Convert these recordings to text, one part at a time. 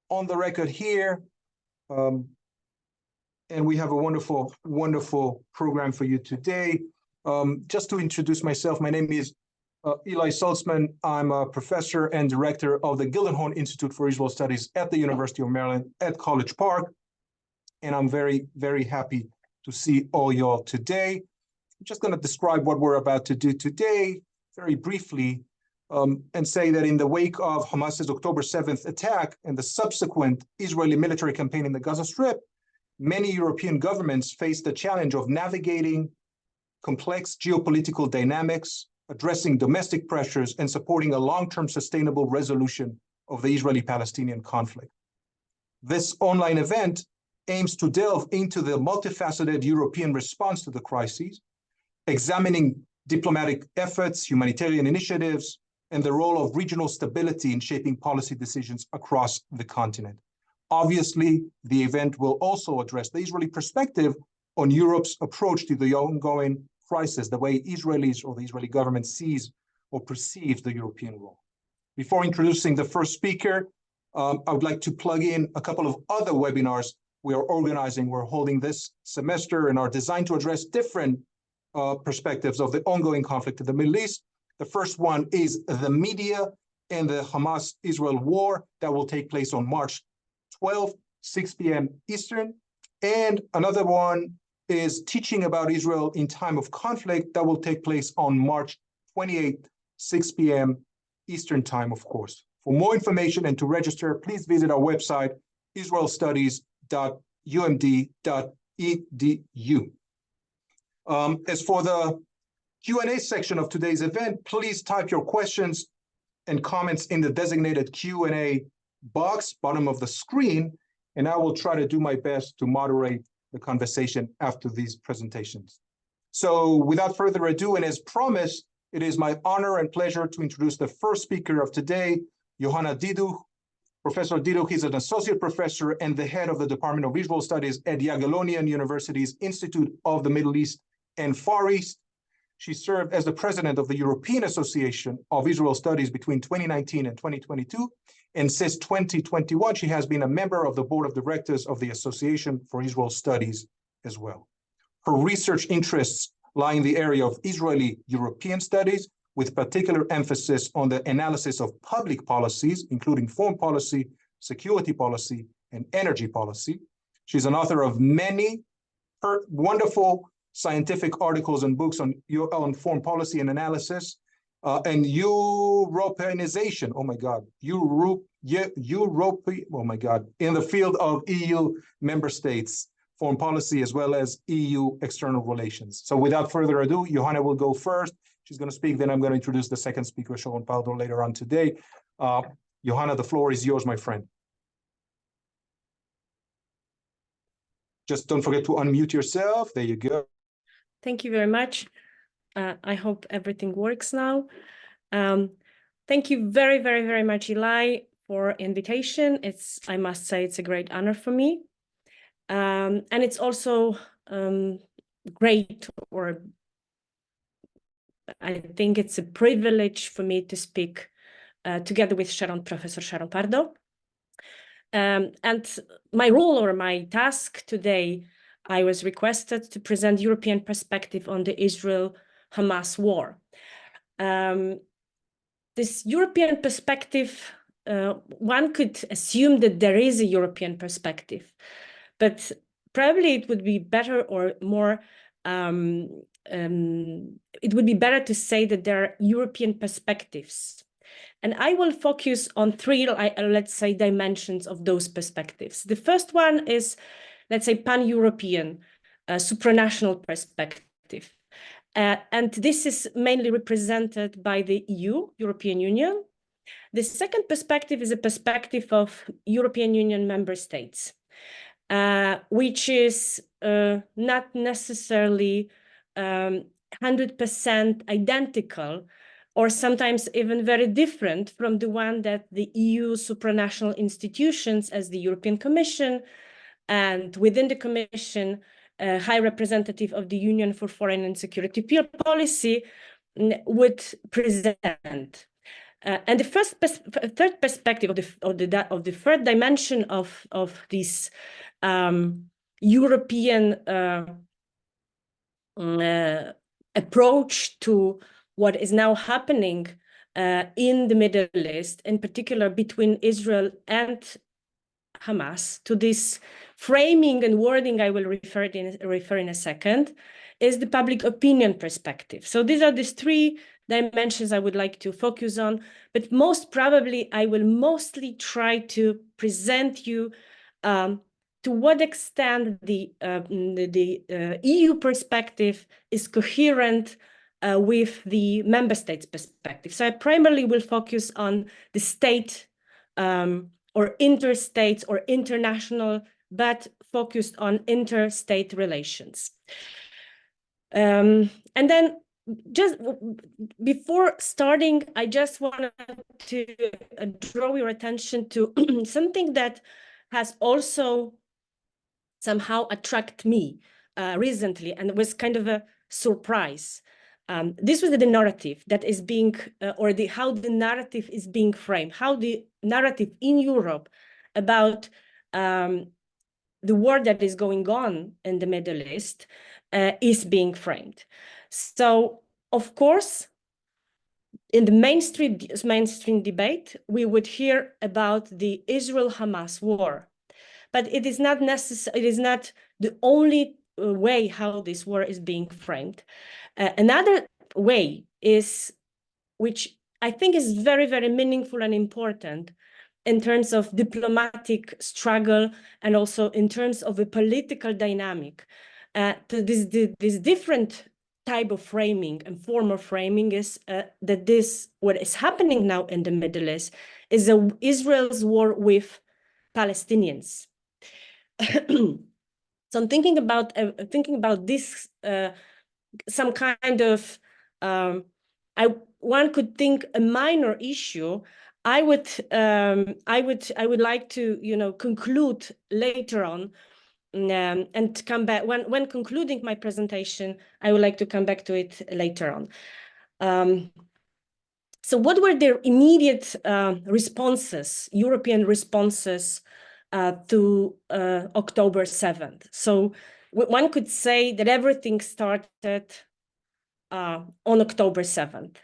on the record here. And we have a wonderful, wonderful program for you today. Just to introduce myself, my name is Eli Saltzman. I'm a professor and director of the Gildenhorn Institute for Israel Studies at the University of Maryland at College Park. And I'm very, very happy to see all y'all today. I'm just going to describe what we're about to do today very briefly, and say that in the wake of Hamas's October 7th attack and the subsequent Israeli military campaign in the Gaza Strip, many European governments face the challenge of navigating complex geopolitical dynamics, addressing domestic pressures, and supporting a long-term sustainable resolution of the Israeli-Palestinian conflict. This online event aims to delve into the multifaceted European response to the crises, examining diplomatic efforts, humanitarian initiatives, and the role of regional stability in shaping policy decisions across the continent. Obviously, the event will also address the Israeli perspective on Europe's approach to the ongoing crisis, the way Israelis or the Israeli government sees or perceives the European role. Before introducing the first speaker, I would like to plug in a couple of other webinars we are organizing, we're holding this semester, and are designed to address different perspectives of the ongoing conflict in the Middle East. The first one is the media and the Hamas-Israel war that will take place on March 12, 6 p.m. Eastern. And another one is teaching about Israel in time of conflict that will take place on March 28, 6 p.m. Eastern time, of course. For more information and to register, please visit our website, israelstudies.umd.edu. As for the Q&A section of today's event, please type your questions and comments in the designated Q&A box, bottom of the screen, and I will try to do my best to moderate the conversation after these presentations. So without further ado, and as promised, it is my honor and pleasure to introduce the first speaker of today, Yohanna Diduch. Professor Diduch is an associate professor and the head of the Department of Israel Studies at Jagiellonian University's Institute of the Middle East and Far East. She served as the president of the European Association of Israel Studies between 2019 and 2022. And since 2021, she has been a member of the board of directors of the Association for Israel Studies as well. Her research interests lie in the area of Israeli-European studies, with particular emphasis on the analysis of public policies, including foreign policy, security policy, and energy policy. She's an author of many wonderful scientific articles and books on foreign policy and analysis, and Europeanization, oh my God, in the field of EU member states, foreign policy, as well as EU external relations. So without further ado, Yohanna will go first. She's going to speak, then I'm going to introduce the second speaker, Sharon Pardo, later on today. Yohanna, the floor is yours, my friend. Just don't forget to unmute yourself. There you go. Thank you very much. I hope everything works now. Thank you very, very, very much, Eli, for invitation. I must say, it's a great honor for me. And it's also great, or I think it's a privilege for me to speak together with Professor Sharon Pardo. And my role or my task today, I was requested to present European perspective on the Israel-Hamas war. This European perspective, one could assume that there is a European perspective, but probably it would be better or more, it would be better to say that there are European perspectives. And I will focus on three, let's say, dimensions of those perspectives. The first one is, let's say, pan-European, supranational perspective. And this is mainly represented by the EU, European Union. The second perspective is a perspective of European Union member states, which is not necessarily 100% identical, or sometimes even very different from the one that the EU supranational institutions, as the European Commission, and within the Commission, High Representative of the Union for Foreign and Security Policy, would present. And the third perspective of the third dimension of this European approach to what is now happening in the Middle East, in particular between Israel and Hamas, to this framing and wording I will refer in a second, is the public opinion perspective. So these are these three dimensions I would like to focus on, but most probably I will mostly try to present you to what extent the EU perspective is coherent with the member states' perspective. So I primarily will focus on the state or interstate or international, but focused on interstate relations. And then just before starting, I just wanted to draw your attention to something that has also somehow attracted me recently and was kind of a surprise. This was the narrative that is being, how the narrative is being framed, how the narrative in Europe about the war that is going on in the Middle East is being framed. So, of course, in the mainstream debate, we would hear about the Israel-Hamas war, but it is not necessary. It is not the only way how this war is being framed. Another way is, which I think is very, very meaningful and important in terms of diplomatic struggle and also in terms of a political dynamic. This different type of framing and form of framing is that what is happening now in the Middle East is Israel's war with Palestinians. So I'm thinking about this, some kind of one could think a minor issue. I would like to conclude later on and come back when concluding my presentation. I would like to come back to it later on. So what were the immediate responses, European responses to October 7th? So one could say that everything started on October 7th.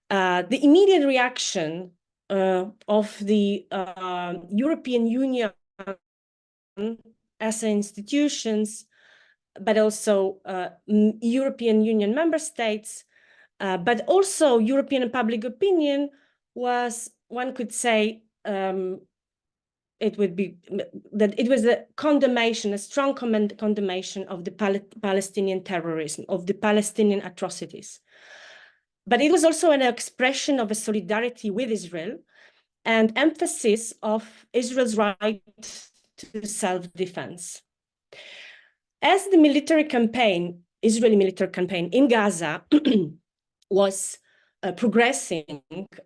The immediate reaction of the European Union as institutions, but also European Union member states, but also European public opinion was, one could say, it would be that it was a condemnation, a strong condemnation of the Palestinian terrorism, of the Palestinian atrocities. But it was also an expression of a solidarity with Israel and emphasis of Israel's right to self-defense. As the military campaign, Israeli military campaign in Gaza was progressing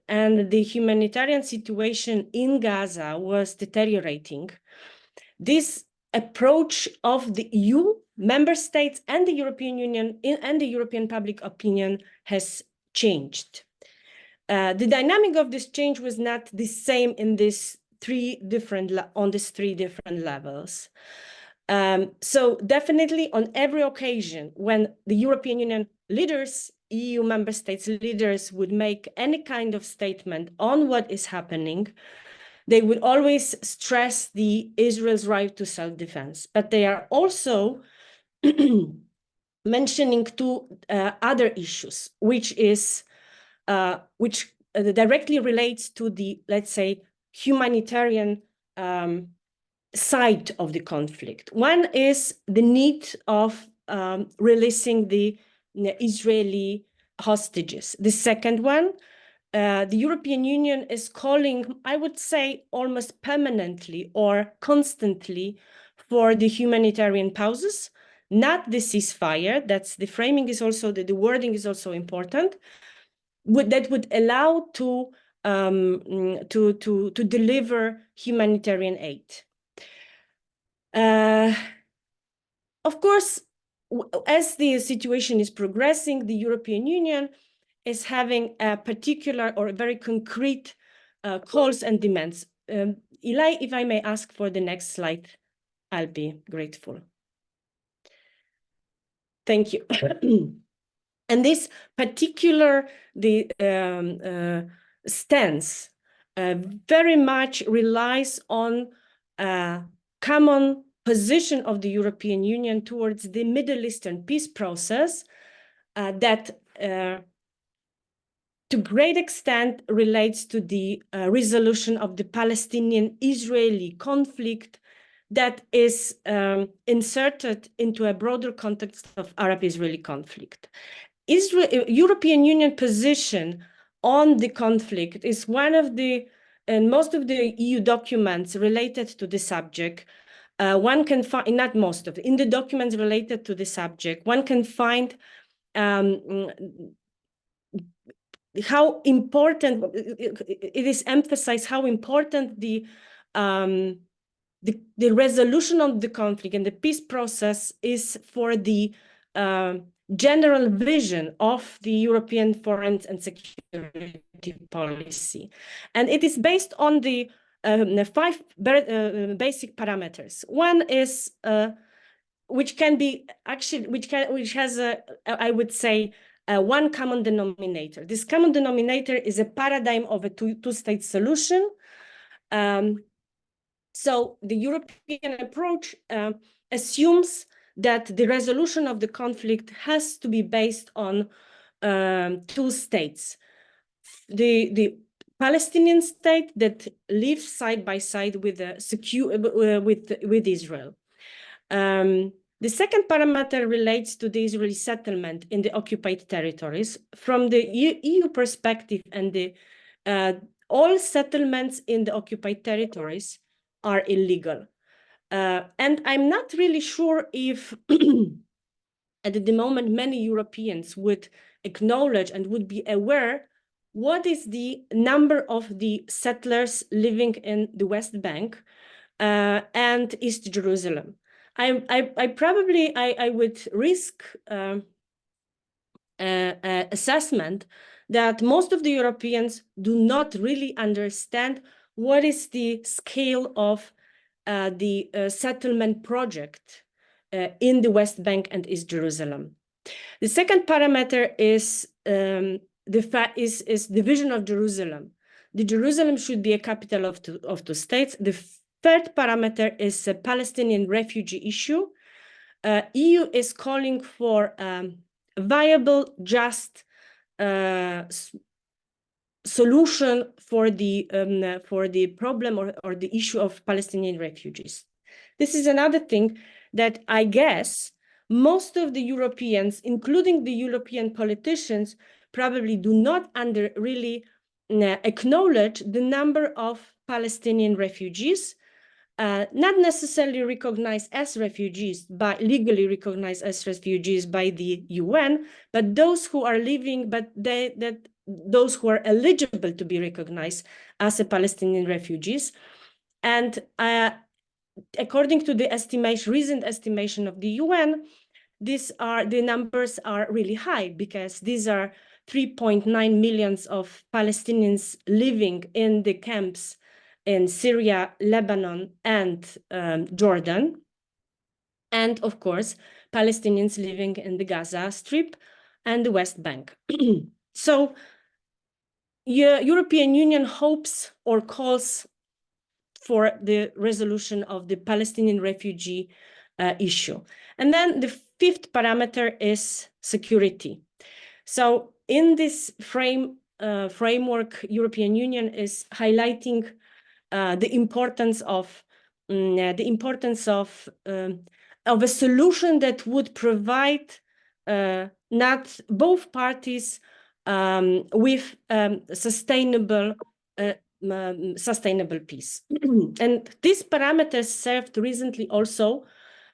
and the humanitarian situation in Gaza was deteriorating, this approach of the EU member states and the European Union and the European public opinion has changed. The dynamic of this change was not the same in these three different levels. So definitely on every occasion when the European Union leaders, EU member states leaders would make any kind of statement on what is happening, they would always stress the Israel's right to self-defense. But they are also mentioning two other issues, which directly relates to the, let's say, humanitarian side of the conflict. One is the need of releasing the Israeli hostages. The second one, the European Union is calling, I would say, almost permanently or constantly for the humanitarian pauses, not the ceasefire. That's the framing is also, the wording is also important. That would allow to deliver humanitarian aid. Of course, as the situation is progressing, the European Union is having a particular or very concrete calls and demands. Eli, if I may ask for the next slide, I'll be grateful. Thank you. And this particular stance very much relies on a common position of the European Union towards the Middle Eastern peace process that to great extent relates to the resolution of the Palestinian-Israeli conflict that is inserted into a broader context of Arab-Israeli conflict. European Union position on the conflict is one of the, and most of the EU documents related to the subject, one can find, not most of, in the documents related to the subject, one can find how important, it is emphasized how important the resolution of the conflict and the peace process is for the general vision of the European foreign and security policy. And it is based on the 5 basic parameters. One is, which has a, I would say, one common denominator. This common denominator is a paradigm of a two-state solution. So the European approach assumes that the resolution of the conflict has to be based on 2 states. The Palestinian state that lives side by side with Israel. The second parameter relates to the Israeli settlement in the occupied territories. From the EU perspective, and all settlements in the occupied territories are illegal. And I'm not really sure if at the moment many Europeans would acknowledge and would be aware what is the number of the settlers living in the West Bank and East Jerusalem. I would risk assessment that most of the Europeans do not really understand what is the scale of the settlement project in the West Bank and East Jerusalem. The second parameter is the division of Jerusalem. The Jerusalem should be a capital of two states. The third parameter is a Palestinian refugee issue. EU is calling for viable, just solution for the problem or the issue of Palestinian refugees. This is another thing that I guess most of the Europeans, including the European politicians, probably do not really acknowledge the number of Palestinian refugees, not necessarily recognized as refugees, but legally recognized as refugees by the UN, but those who are living, those who are eligible to be recognized as Palestinian refugees. And according to the recent estimation of the UN, the numbers are really high, because these are 3.9 million of Palestinians living in the camps in Syria, Lebanon, and Jordan. And of course, Palestinians living in the Gaza Strip and the West Bank. So European Union hopes or calls for the resolution of the Palestinian refugee issue. And then the fifth parameter is security. So in this framework, European Union is highlighting the importance of a solution that would provide not both parties with sustainable peace. And these parameters served recently also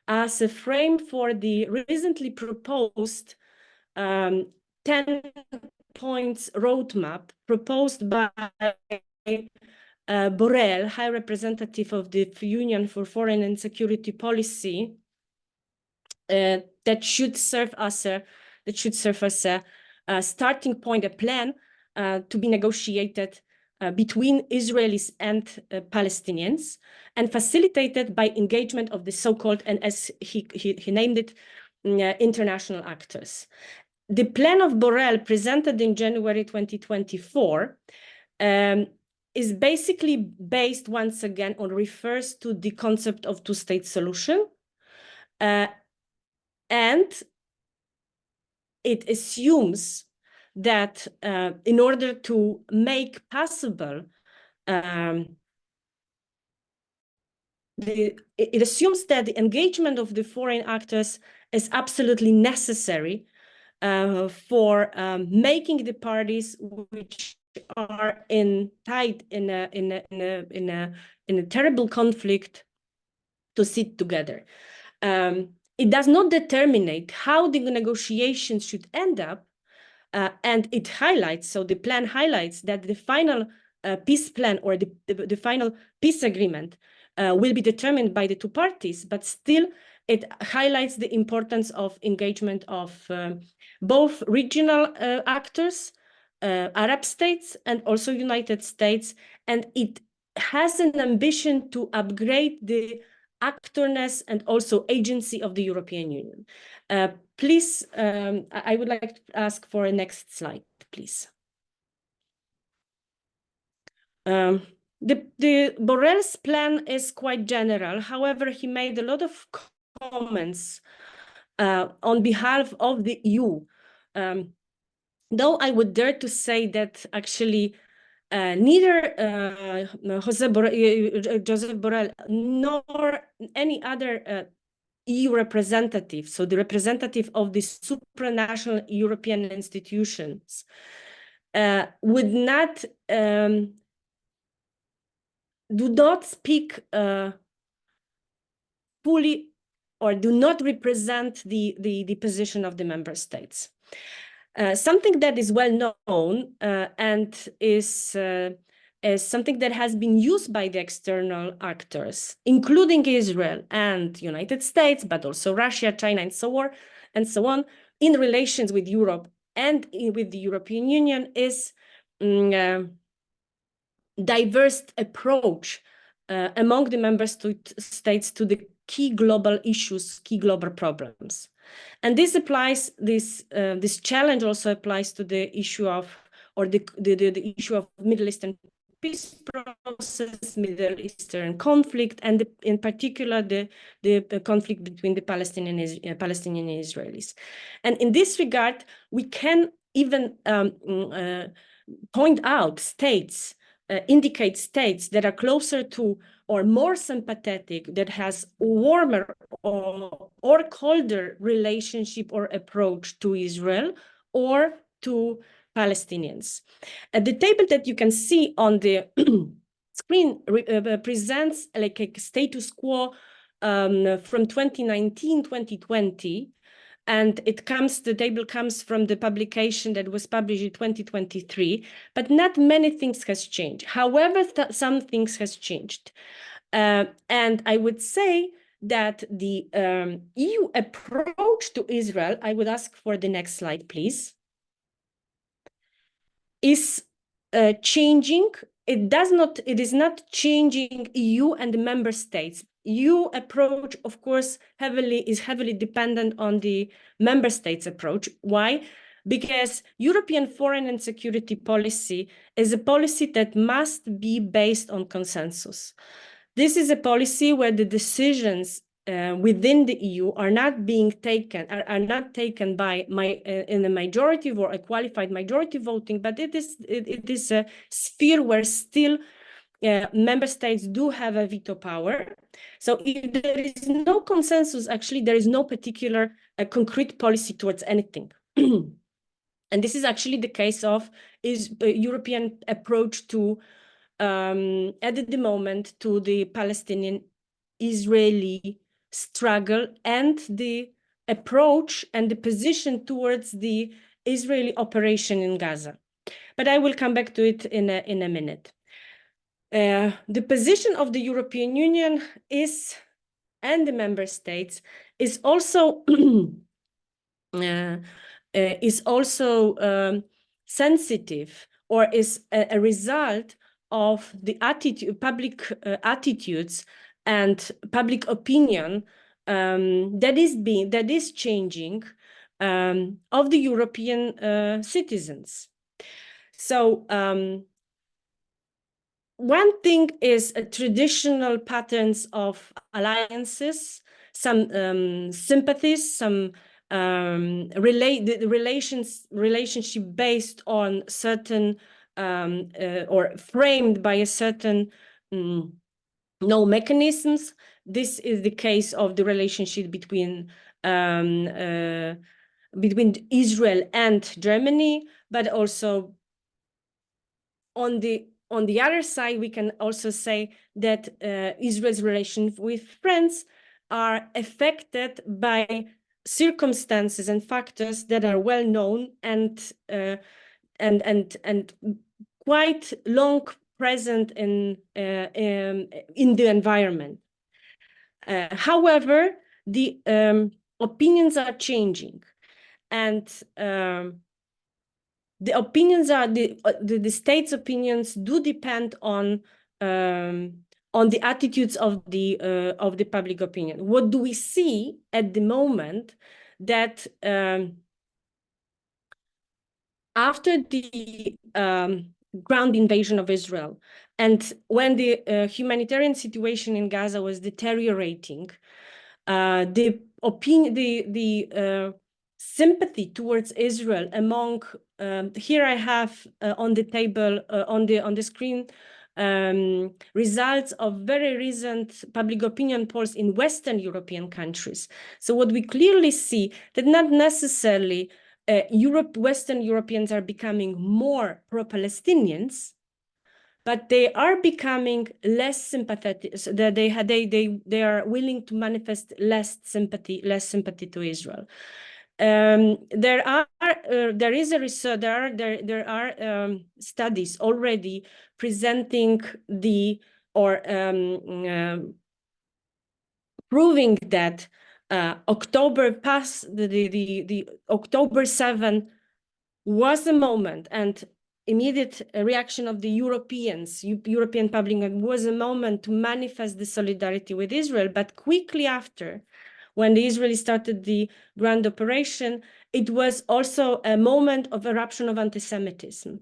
as a frame for the recently proposed 10 points roadmap proposed by Borrell, High Representative of the Union for Foreign and Security Policy, that should serve as a starting point, a plan to be negotiated between Israelis and Palestinians, and facilitated by engagement of the so-called, and as he named it, international actors. The plan of Borrell, presented in January 2024, is basically based once again on, refers to the concept of two-state solution, and it assumes that in order to make possible, it assumes that the engagement of the foreign actors is absolutely necessary for making the parties which are tied in a terrible conflict to sit together. It does not determine how the negotiations should end up, and it highlights, so the plan highlights that the final peace plan or the final peace agreement will be determined by the two parties, but still it highlights the importance of engagement of both regional actors, Arab states, and also United States, and it has an ambition to upgrade the actorness and also agency of the European Union. Please, I would like to ask for a next slide, please. The Borrell's plan is quite general. However, he made a lot of comments on behalf of the EU. Though I would dare to say that actually neither Josep Borrell nor any other EU representative, so the representative of the supranational European institutions, would not do not speak fully or do not represent the position of the member states. Something that is well known and is something that has been used by the external actors, including Israel and United States, but also Russia, China, and so on, in relations with Europe and with the European Union, is diverse approach among the member states to the key global issues, key global problems. And this applies, this challenge also applies to the issue of, or the issue of Middle Eastern peace process, Middle Eastern conflict, and in particular the conflict between the Palestinian and Israelis. And in this regard, we can even point out states, indicate states that are closer to or more sympathetic, that has warmer or colder relationship or approach to Israel or to Palestinians. The table that you can see on the screen presents like a status quo from 2019-2020. And the table comes from the publication that was published in 2023, but not many things has changed. However, some things has changed. And I would say that the EU approach to Israel, I would ask for the next slide, please, is changing. It is not changing EU and the member states. EU approach, of course, is heavily dependent on the member states' approach. Why? Because European foreign and security policy is a policy that must be based on consensus. This is a policy where the decisions within the EU are not being taken, are not taken by in a majority or a qualified majority voting, but it is a sphere where still member states do have a veto power. So if there is no consensus, actually, there is no particular concrete policy towards anything. And this is actually the case of European approach to, at the moment, to the Palestinian-Israeli struggle and the approach and the position towards the Israeli operation in Gaza. But I will come back to it in a minute. The position of the European Union and the member states is also is also sensitive, or is a result of the public attitudes and public opinion that is changing of the European citizens. So one thing is traditional patterns of alliances, some sympathies, some relationship based on certain or framed by a certain mechanisms. This is the case of the relationship between Israel and Germany, but also on the other side, we can also say that Israel's relations with France are affected by circumstances and factors that are well known and quite long present in the environment. However, the opinions are changing, and the opinions are the state's opinions do depend on the attitudes of the public opinion. What do we see at the moment? That after the ground invasion of Israel, and when the humanitarian situation in Gaza was deteriorating, the opinion, the sympathy towards Israel among here I have on the table on the screen results of very recent public opinion polls in Western European countries. So what we clearly see that not necessarily Western Europeans are becoming more pro-Palestinians, but they are becoming less sympathetic. So that they are willing to manifest less sympathy to Israel. There is a research. There are studies already presenting proving that October past the October 7 was a moment, and immediate reaction of the European public was a moment to manifest the solidarity with Israel. But quickly after, when the Israelis started the ground operation, it was also a moment of eruption of anti-Semitism.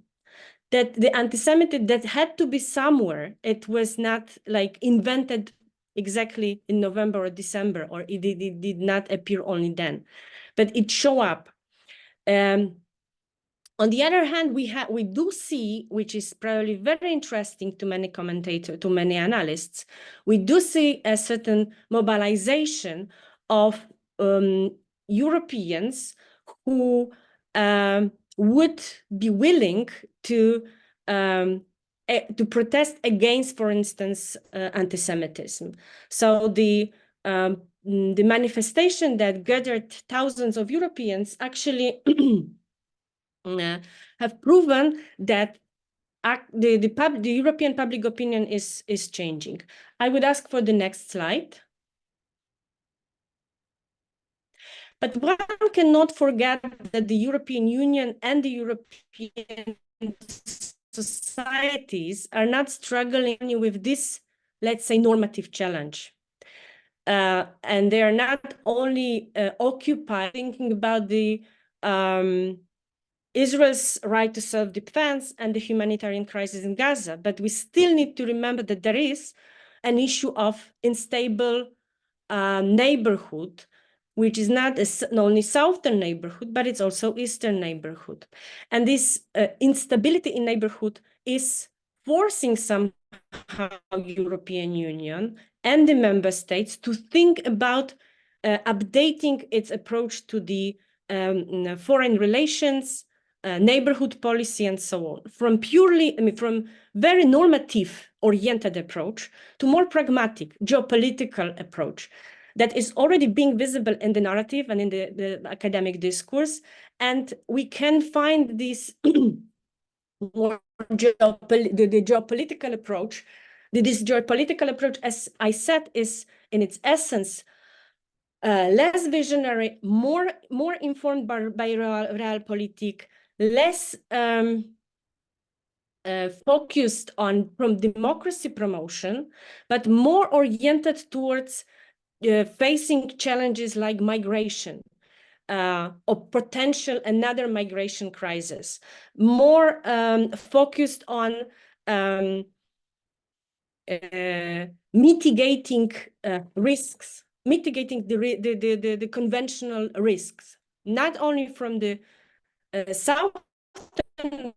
That the anti-Semitism that had to be somewhere, it was not like invented exactly in November or December, or it did not appear only then, but it showed up. On the other hand, we do see, which is probably very interesting to many commentators, to many analysts, we do see a certain mobilization of Europeans who would be willing to protest against, for instance, anti-Semitism. So the manifestation that gathered thousands of Europeans actually have proven that the European public opinion is changing. I would ask for the next slide. But one cannot forget that the European Union and the European societies are not struggling with this, let's say, normative challenge. And they are not only occupied thinking about the Israel's right to self-defense and the humanitarian crisis in Gaza, but we still need to remember that there is an issue of unstable neighborhood, which is not only southern neighborhood, but it's also eastern neighborhood. And this instability in neighborhood is forcing somehow European Union and the member states to think about updating its approach to the foreign relations, neighborhood policy, and so on, from from very normative oriented approach to more pragmatic geopolitical approach that is already being visible in the narrative and in the academic discourse. And we can find this more the geopolitical approach. This geopolitical approach, as I said, is in its essence less visionary, more informed by realpolitik, less focused on democracy promotion, but more oriented towards facing challenges like migration, or potential another migration crisis, more focused on mitigating risks, mitigating the conventional risks, not only from the southern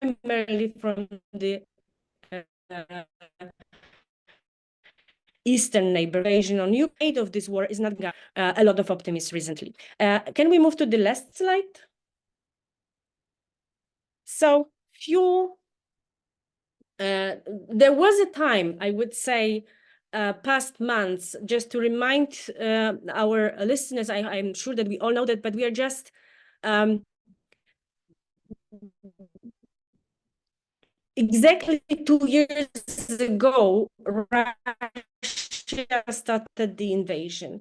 primarily from the eastern neighbor. Invasion on Ukraine of this war is not a lot of optimism recently. Can we move to the last slide? So there was a time, I would say, past months, just to remind our listeners, I'm sure that we all know that, but we are just exactly 2 years ago, Russia started the invasion.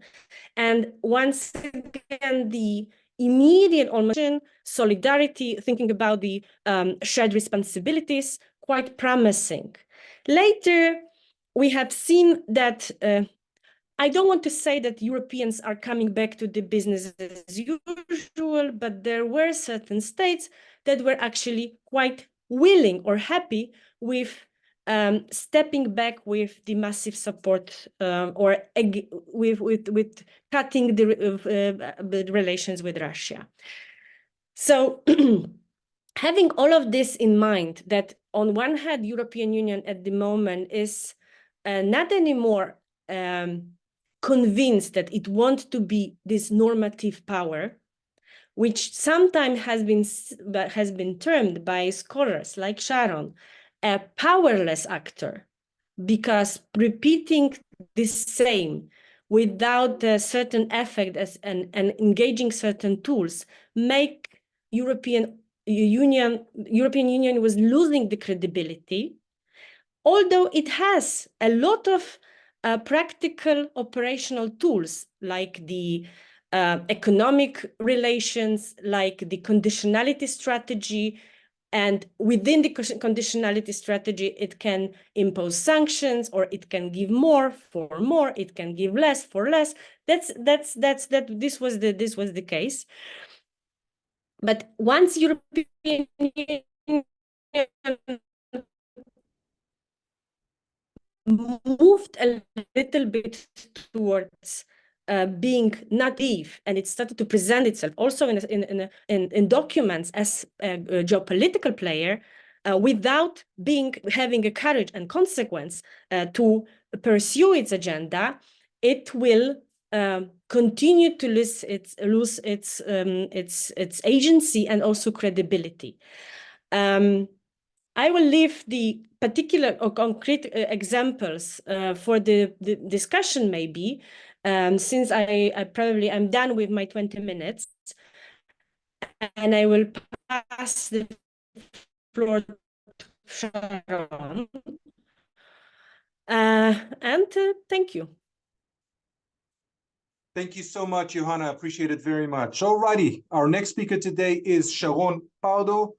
And once again, the immediate solidarity, thinking about the shared responsibilities, quite promising. Later, we have seen that I don't want to say that Europeans are coming back to the business as usual, but there were certain states that were actually quite willing or happy with stepping back with the massive support or with cutting the relations with Russia. So having all of this in mind, that on one hand, European Union at the moment is not anymore convinced that it wants to be this normative power, which sometimes has been termed by scholars like Sharon a powerless actor, because repeating the same without a certain effect and engaging certain tools make European Union was losing the credibility, although it has a lot of practical operational tools like the economic relations, like the conditionality strategy. And within the conditionality strategy, it can impose sanctions, or it can give more for more, it can give less for less. This was the case. But once European Union moved a little bit towards being naive, and it started to present itself also in documents as a geopolitical player, without having a courage and consequence to pursue its agenda, it will continue to lose its agency and also credibility. I will leave the particular or concrete examples for the discussion, maybe, since I'm done with my 20 minutes, and I will pass the floor to Sharon. Thank you. Thank you so much, Johanna. Appreciate it very much. Alrighty, our next speaker today is Sharon Pardo.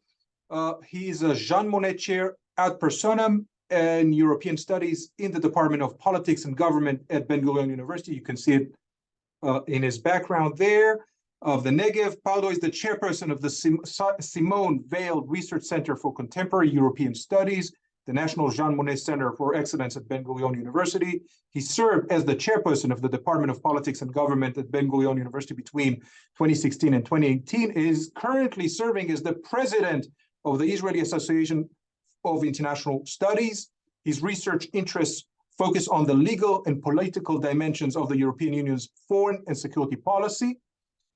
He is a Jean Monnet Chair ad personam in European Studies in the Department of Politics and Government at Ben-Gurion University. You can see it in his background there. Of the Negev, Pardo is the chairperson of the Simone Weil Research Center for Contemporary European Studies, the National Jean Monnet Center for Excellence at Ben-Gurion University. He served as the chairperson of the Department of Politics and Government at Ben-Gurion University between 2016 and 2018, and is currently serving as the president of the Israeli Association of International Studies. His research interests focus on the legal and political dimensions of the European Union's foreign and security policy.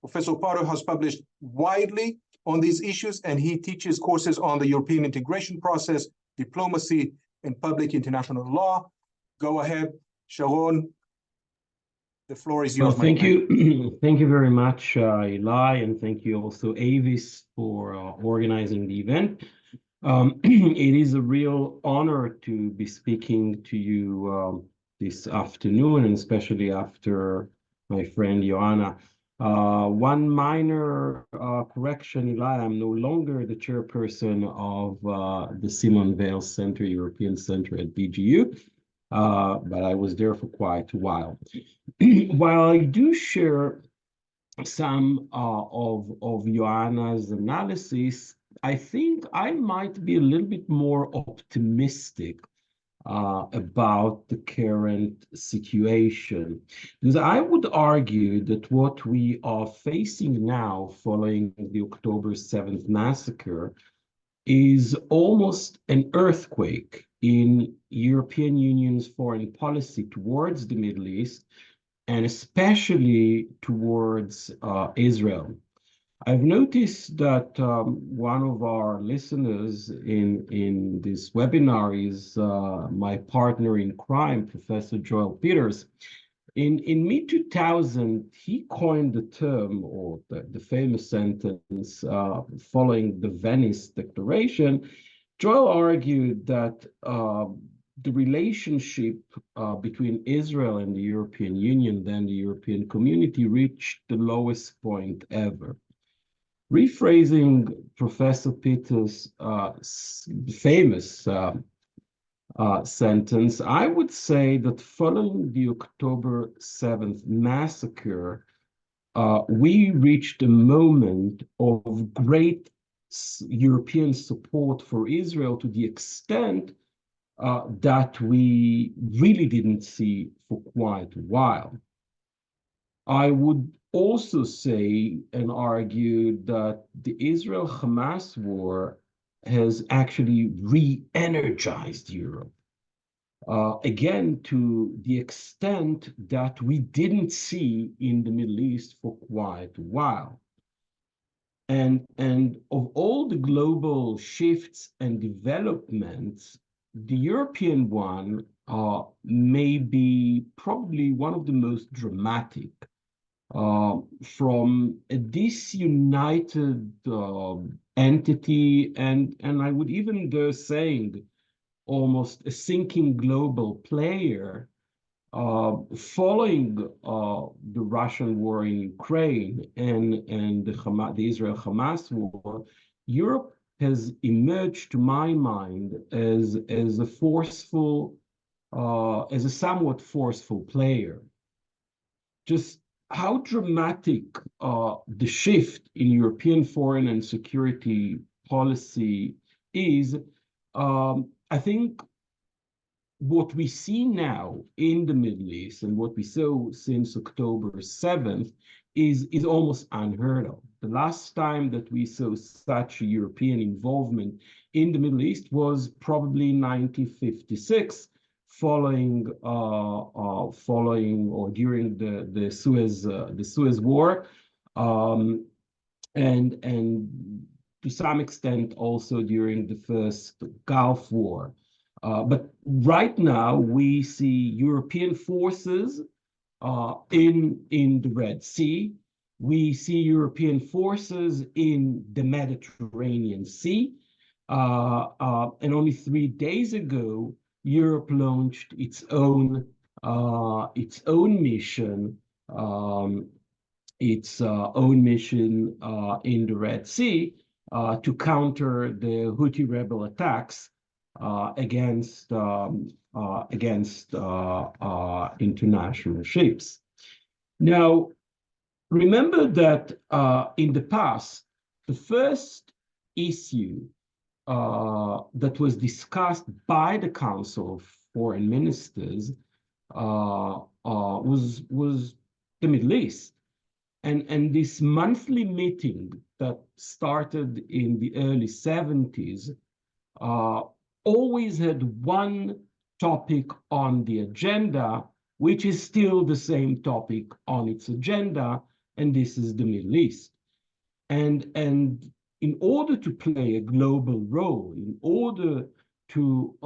Professor Pardo has published widely on these issues, and he teaches courses on the European integration process, diplomacy, and public international law. Go ahead, Sharon. The floor is Well, yours, my thank friend. you. Thank you very much, Eli, and thank you also, Avis, for organizing the event. It is a real honor to be speaking to you this afternoon, and especially after my friend Joanna. One minor correction, Eli, I'm no longer the chairperson of the Simon Weil Center, European Center at BGU, but I was there for quite a while. While I do share some of Joanna's analysis, I think I might be a little bit more optimistic about the current situation. Because I would argue that what we are facing now following the October 7th massacre is almost an earthquake in European Union's foreign policy towards the Middle East, and especially towards Israel. I've noticed that one of our listeners in this webinar is my partner in crime, Professor Joel Peters. In mid-2000, he coined the term, or the famous sentence following the Venice Declaration. Joel argued that the relationship between Israel and the European Union, then the European community, reached the lowest point ever. Rephrasing Professor Peters' famous sentence, I would say that following the October 7th massacre, we reached a moment of great European support for Israel to the extent that we really didn't see for quite a while. I would also say and argue that the Israel-Hamas war has actually re-energized Europe. Again, to the extent that we didn't see in the Middle East for quite a while. And of all the global shifts and developments, the European one may be probably one of the most dramatic. From a disunited entity, and I would even dare saying almost a sinking global player, following the Russian war in Ukraine and the Israel-Hamas war, Europe has emerged, to my mind, as a forceful, as a somewhat forceful player. Just how dramatic the shift in European foreign and security policy is, I think what we see now in the Middle East and what we saw since October 7th is almost unheard of. The last time that we saw such a European involvement in the Middle East was probably 1956, following or during the Suez War, and to some extent also during the first Gulf War. But right now we see European forces in the Red Sea. We see European forces in the Mediterranean Sea. And only 3 days ago, Europe launched its own mission, in the Red Sea to counter the Houthi rebel attacks against international ships. Now, remember that in the past, the first issue that was discussed by the Council of Foreign Ministers was the Middle East. And this monthly meeting that started in the early 70s always had one topic on the agenda, which is still the same topic on its agenda, and this is the Middle East. And in order to play a global role, in order to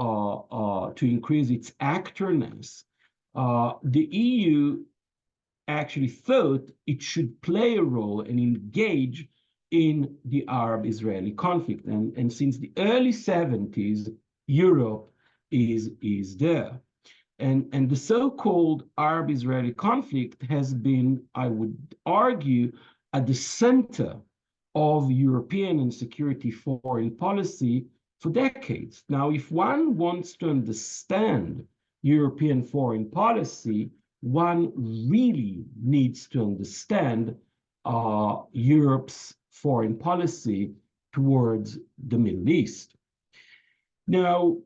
increase its actorness, the EU actually thought it should play a role and engage in the Arab-Israeli conflict. And since the early 70s, Europe is there. And the so-called Arab-Israeli conflict has been, I would argue, at the center of European and security foreign policy for decades. Now, if one wants to understand European foreign policy, one really needs to understand Europe's foreign policy towards the Middle East. Now,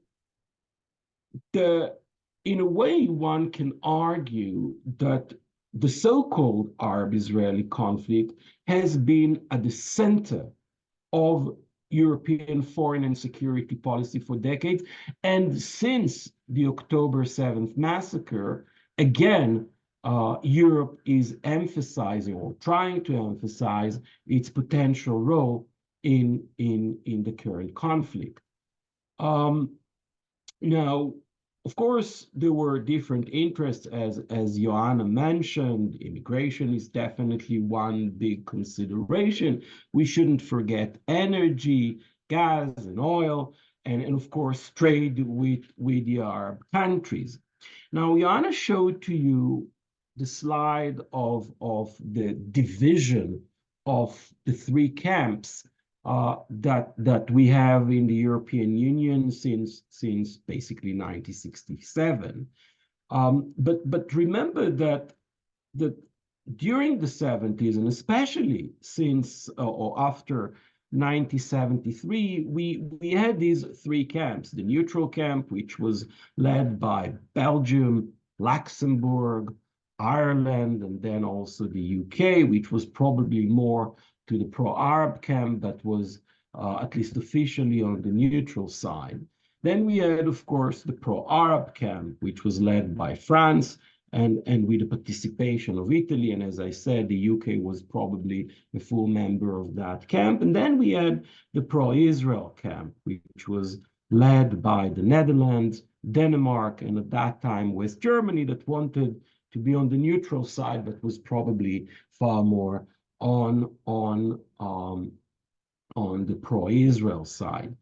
in a way, one can argue that the so-called Arab-Israeli conflict has been at the center of European foreign and security policy for decades. And since the October 7th massacre, again, Europe is emphasizing or trying to emphasize its potential role in the current conflict. Now, of course, there were different interests, as Joanna mentioned. Immigration is definitely one big consideration. We shouldn't forget energy, gas and oil, and of course, trade with the Arab countries. Now, Joanna showed to you the slide of the division of the three camps that we have in the European Union since basically 1967. But remember that during the 70s, and especially since or after 1973, we had these three camps: the neutral camp, which was led by Belgium, Luxembourg, Ireland, and then also the UK, which was probably more to the pro-Arab camp, but was at least officially on the neutral side. Then we had, of course, the pro-Arab camp, which was led by France and with the participation of Italy. And as I said, the UK was probably a full member of that camp. And then we had the pro-Israel camp, which was led by the Netherlands, Denmark, and at that time West Germany, that wanted to be on the neutral side, but was probably far more on the pro-Israel side.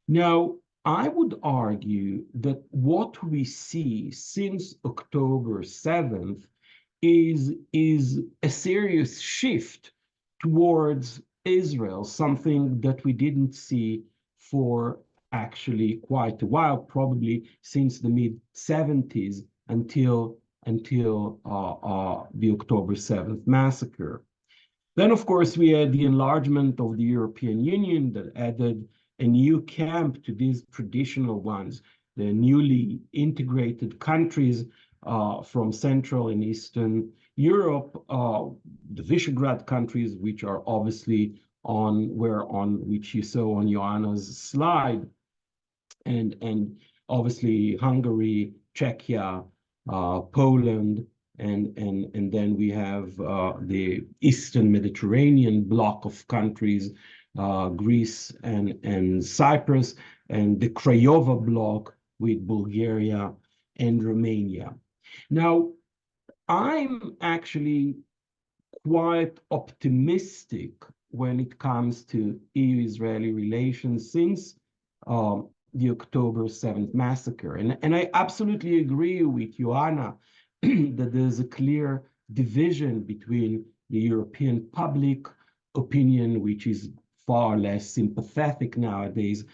Now, I would argue that what we see since October 7th is a serious shift towards Israel, something that we didn't see for actually quite a while, probably since the mid-70s until the October 7th massacre. Then, of course, we had the enlargement of the European Union that added a new camp to these traditional ones, the newly integrated countries from Central and Eastern Europe, the Visegrad countries, which are obviously which you saw on Joanna's slide, and obviously Hungary, Czechia, Poland, and then we have the Eastern Mediterranean bloc of countries, Greece and Cyprus, and the Craiova bloc with Bulgaria and Romania. Now, I'm actually quite optimistic when it comes to EU-Israeli relations since the October 7th massacre. And I absolutely agree with Joanna that there's a clear division between the European public opinion, which is far less sympathetic nowadays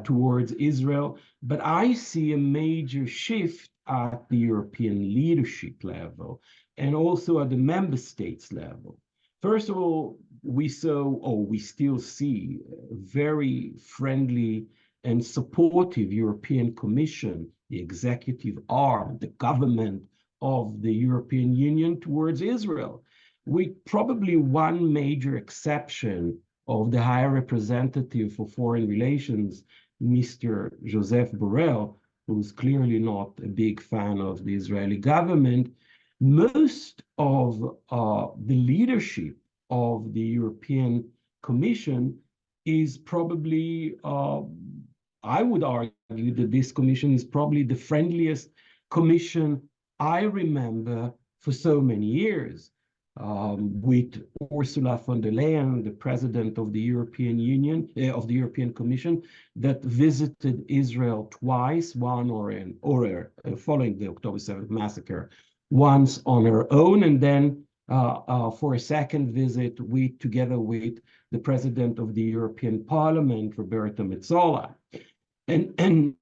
towards Israel. But I see a major shift at the European leadership level and also at the member states level. First of all, we still see a very friendly and supportive European Commission, the executive arm, the government of the European Union towards Israel, with probably one major exception of the High Representative for Foreign Relations, Mr. Joseph Borrell, who's clearly not a big fan of the Israeli government. Most of the leadership of the European Commission is probably, I would argue that this commission is probably the friendliest commission I remember for so many years, with Ursula von der Leyen, the president of the European Union, of the European Commission, that visited Israel twice, following the October 7th massacre, once on her own, and then for a second visit together with the president of the European Parliament, Roberta Metsola. And then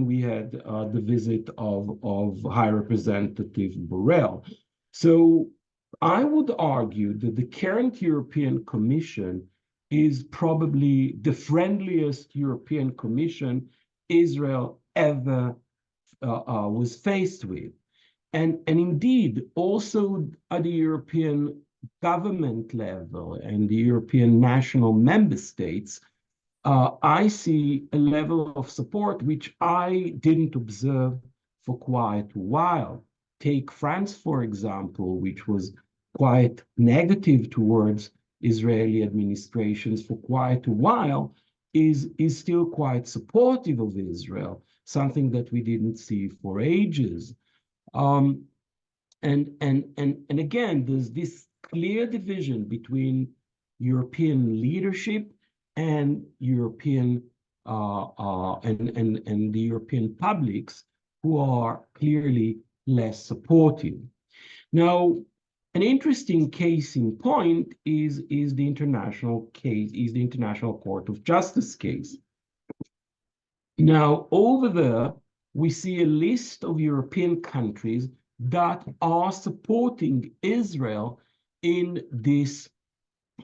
we had the visit of High Representative Borrell. So I would argue that the current European Commission is probably the friendliest European Commission Israel ever was faced with. And indeed, also at the European government level and the European national member states, I see a level of support which I didn't observe for quite a while. Take France, for example, which was quite negative towards Israeli administrations for quite a while, is still quite supportive of Israel, something that we didn't see for ages. And again, there's this clear division between European leadership and European and the European publics, who are clearly less supportive. Now, an interesting case in point is the International Court of Justice case. Now, over there, we see a list of European countries that are supporting Israel in this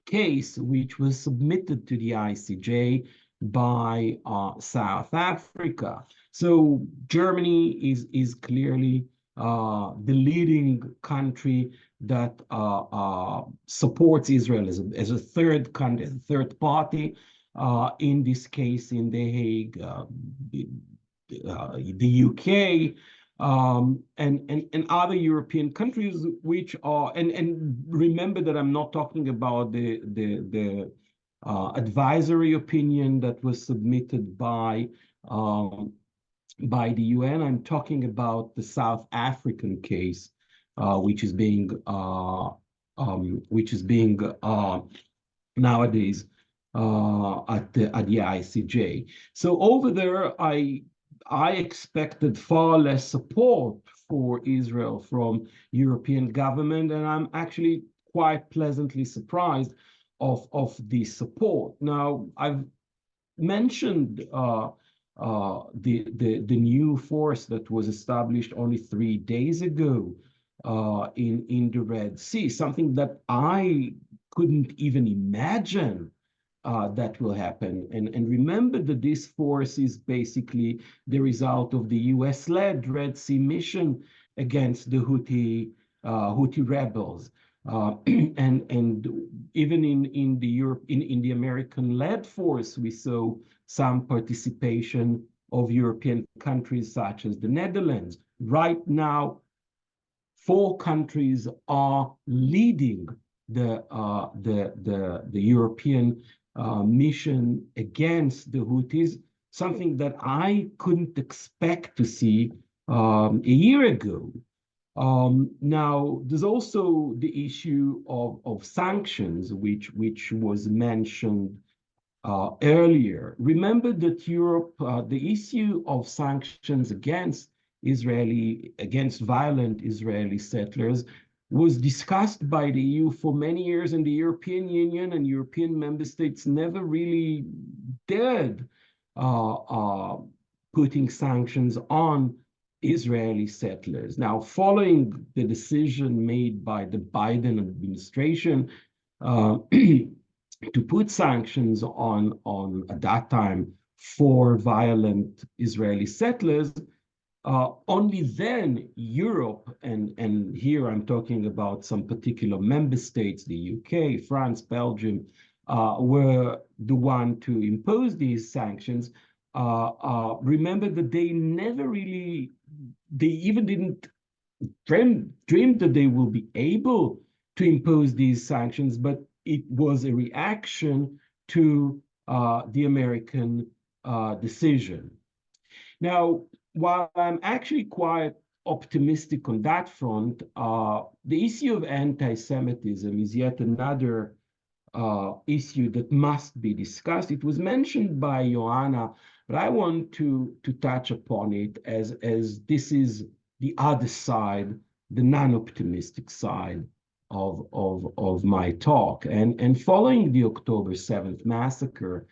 case, which was submitted to the ICJ by South Africa. So Germany is clearly the leading country that supports Israel as a third country, as a third party in this case in The Hague, the UK, and other European countries, which are, and remember that I'm not talking about the advisory opinion that was submitted by the UN. I'm talking about the South African case, which is being nowadays at the ICJ. So over there, I expected far less support for Israel from European government, and I'm actually quite pleasantly surprised of this support. Now, I've mentioned the new force that was established only 3 days ago in the Red Sea, something that I couldn't even imagine that will happen. And remember that this force is basically the result of the US-led Red Sea mission against the Houthi rebels. And even in the American-led force, we saw some participation of European countries such as the Netherlands. Right now, 4 countries are leading the European mission against the Houthis, something that I couldn't expect to see a year ago. Now, there's also the issue of sanctions, which was mentioned earlier. Remember that Europe, the issue of sanctions against violent Israeli settlers was discussed by the EU for many years, and the European Union and European member states never really dared putting sanctions on Israeli settlers. Now, following the decision made by the Biden administration to put sanctions on at that time for violent Israeli settlers, only then Europe, and here I'm talking about some particular member states, the UK, France, Belgium, were the one to impose these sanctions. Remember that they even didn't dream that they will be able to impose these sanctions, but it was a reaction to the American decision. Now, while I'm actually quite optimistic on that front. The issue of anti-Semitism is yet another issue that must be discussed. It was mentioned by Joanna, but I want to touch upon it as this is the other side, the non-optimistic side of my talk. And following the October 7th massacre,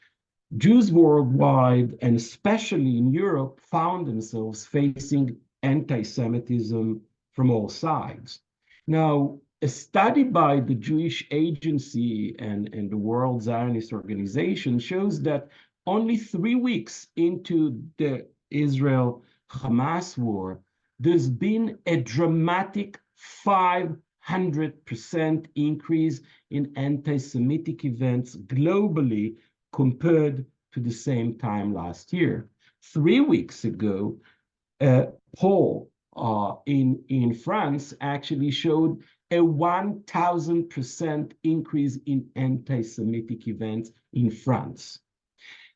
Jews worldwide, and especially in Europe, found themselves facing anti-Semitism from all sides. Now, a study by the Jewish Agency and the World Zionist Organization shows that only 3 weeks into the Israel-Hamas war, there's been a dramatic 500% increase in anti-Semitic events globally compared to the same time last year. 3 weeks ago, a poll in France actually showed a 1,000% increase in anti-Semitic events in France.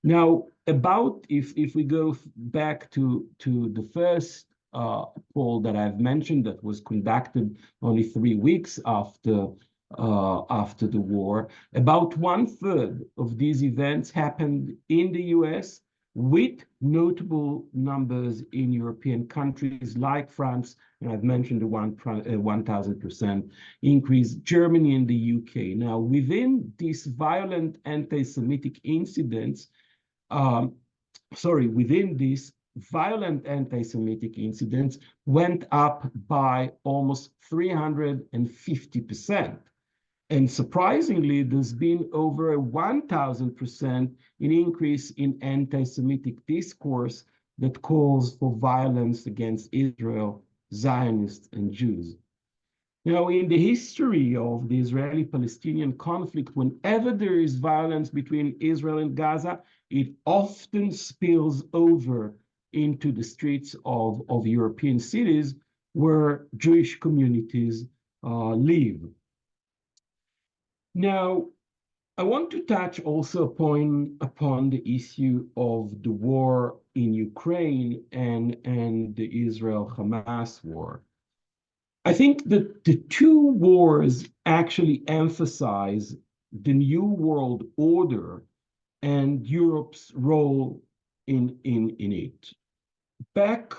Now, if we go back to the first poll that I've mentioned that was conducted only 3 weeks after the war, about 1/3 of these events happened in the US, with notable numbers in European countries like France, and I've mentioned the 1,000% increase, Germany and the UK. Now, within these violent anti-Semitic incidents, within these violent anti-Semitic incidents went up by almost 350%. And surprisingly, there's been over a 1,000% increase in anti-Semitic discourse that calls for violence against Israel, Zionists, and Jews. Now, in the history of the Israeli-Palestinian conflict, whenever there is violence between Israel and Gaza, it often spills over into the streets of European cities where Jewish communities live. Now, I want to touch also upon the issue of the war in Ukraine and the Israel-Hamas war. I think that the two wars actually emphasize the new world order and Europe's role in it. Back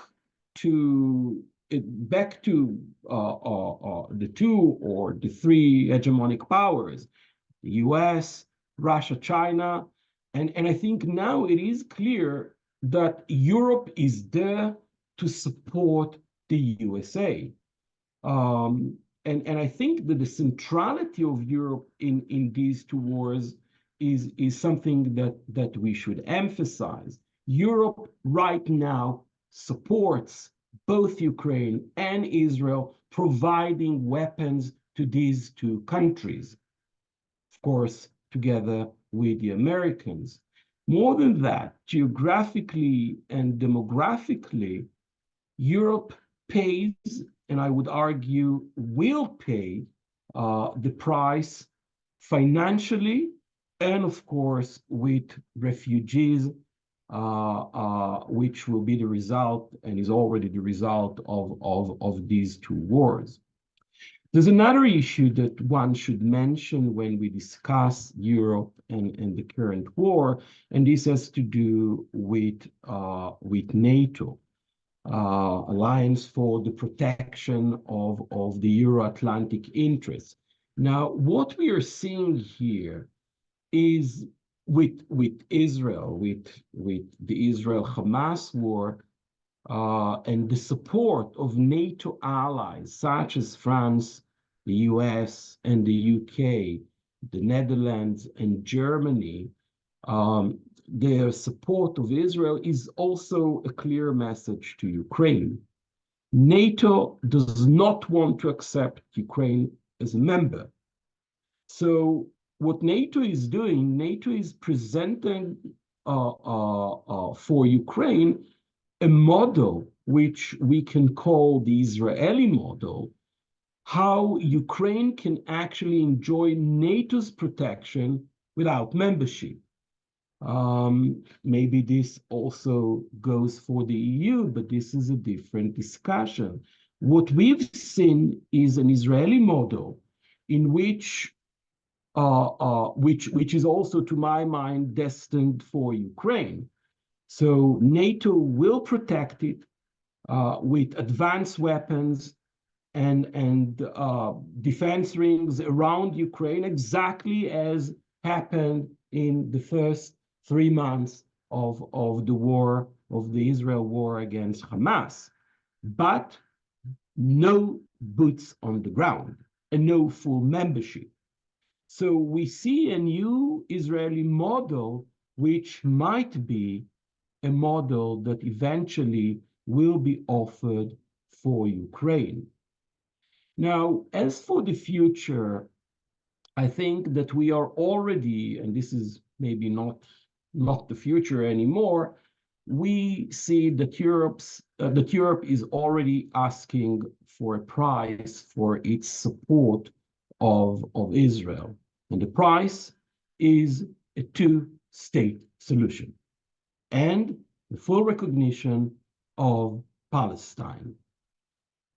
to the two or the three hegemonic powers, the US, Russia, China, and I think now it is clear that Europe is there to support the USA. And I think that the centrality of Europe in these two wars is something that we should emphasize. Europe right now supports both Ukraine and Israel, providing weapons to these two countries, of course, together with the Americans. More than that, geographically and demographically, Europe pays, and I would argue will pay, the price financially and, of course, with refugees, which will be the result and is already the result of these two wars. There's another issue that one should mention when we discuss Europe and the current war, and this has to do with NATO, Alliance for the Protection of the Euro-Atlantic interests. Now, what we are seeing here is with Israel, with the Israel-Hamas war, and the support of NATO allies such as France, the US, and the UK, the Netherlands, and Germany, their support of Israel is also a clear message to Ukraine. NATO does not want to accept Ukraine as a member. So what NATO is doing, NATO is presenting for Ukraine a model which we can call the Israeli model, how Ukraine can actually enjoy NATO's protection without membership. Maybe this also goes for the EU, but this is a different discussion. What we've seen is an Israeli model in which is also, to my mind, destined for Ukraine. So NATO will protect it with advanced weapons and defense rings around Ukraine, exactly as happened in the first 3 months of the war, of the Israel war against Hamas. But no boots on the ground and no full membership. So we see a new Israeli model, which might be a model that eventually will be offered for Ukraine. Now, as for the future, I think that we are already, and this is maybe not the future anymore, we see that Europe is already asking for a price for its support of Israel. And the price is a two-state solution and the full recognition of Palestine.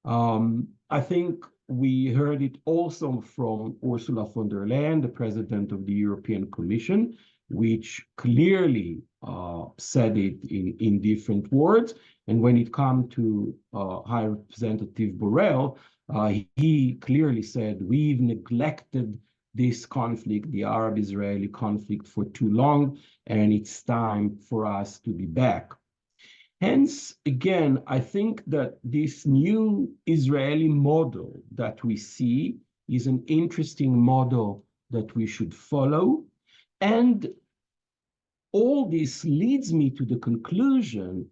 I think we heard it also from Ursula von der Leyen, the president of the European Commission, which clearly said it in different words. And when it comes to High Representative Borrell, he clearly said, we've neglected this conflict, the Arab-Israeli conflict, for too long, and it's time for us to be back. Hence, again, I think that this new Israeli model that we see is an interesting model that we should follow. And all this leads me to the conclusion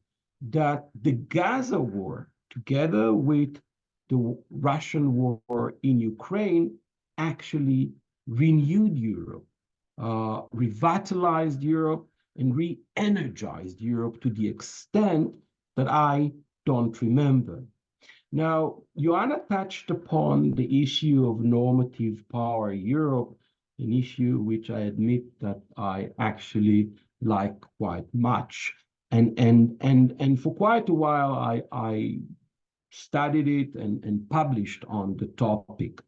that the Gaza war, together with the Russian war in Ukraine, actually renewed Europe, revitalized Europe, and re-energized Europe to the extent that I don't remember. Now, Joanna touched upon the issue of normative power Europe, an issue which I admit that I actually like quite much. And for quite a while, I studied it and published on the topic.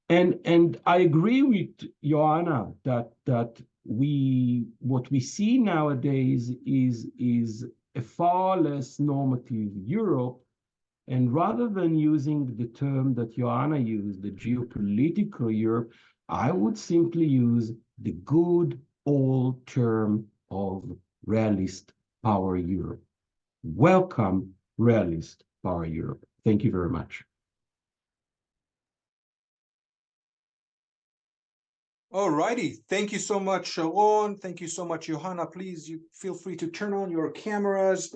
And I agree with Joanna that what we see nowadays is a far less normative Europe. And rather than using the term that Joanna used, the geopolitical Europe, I would simply use the good old term of realist power Europe. Welcome, realist power Europe. Thank you very much. All righty. Thank you so much, Sharon. Thank you so much, Johanna. Please, you feel free to turn on your cameras.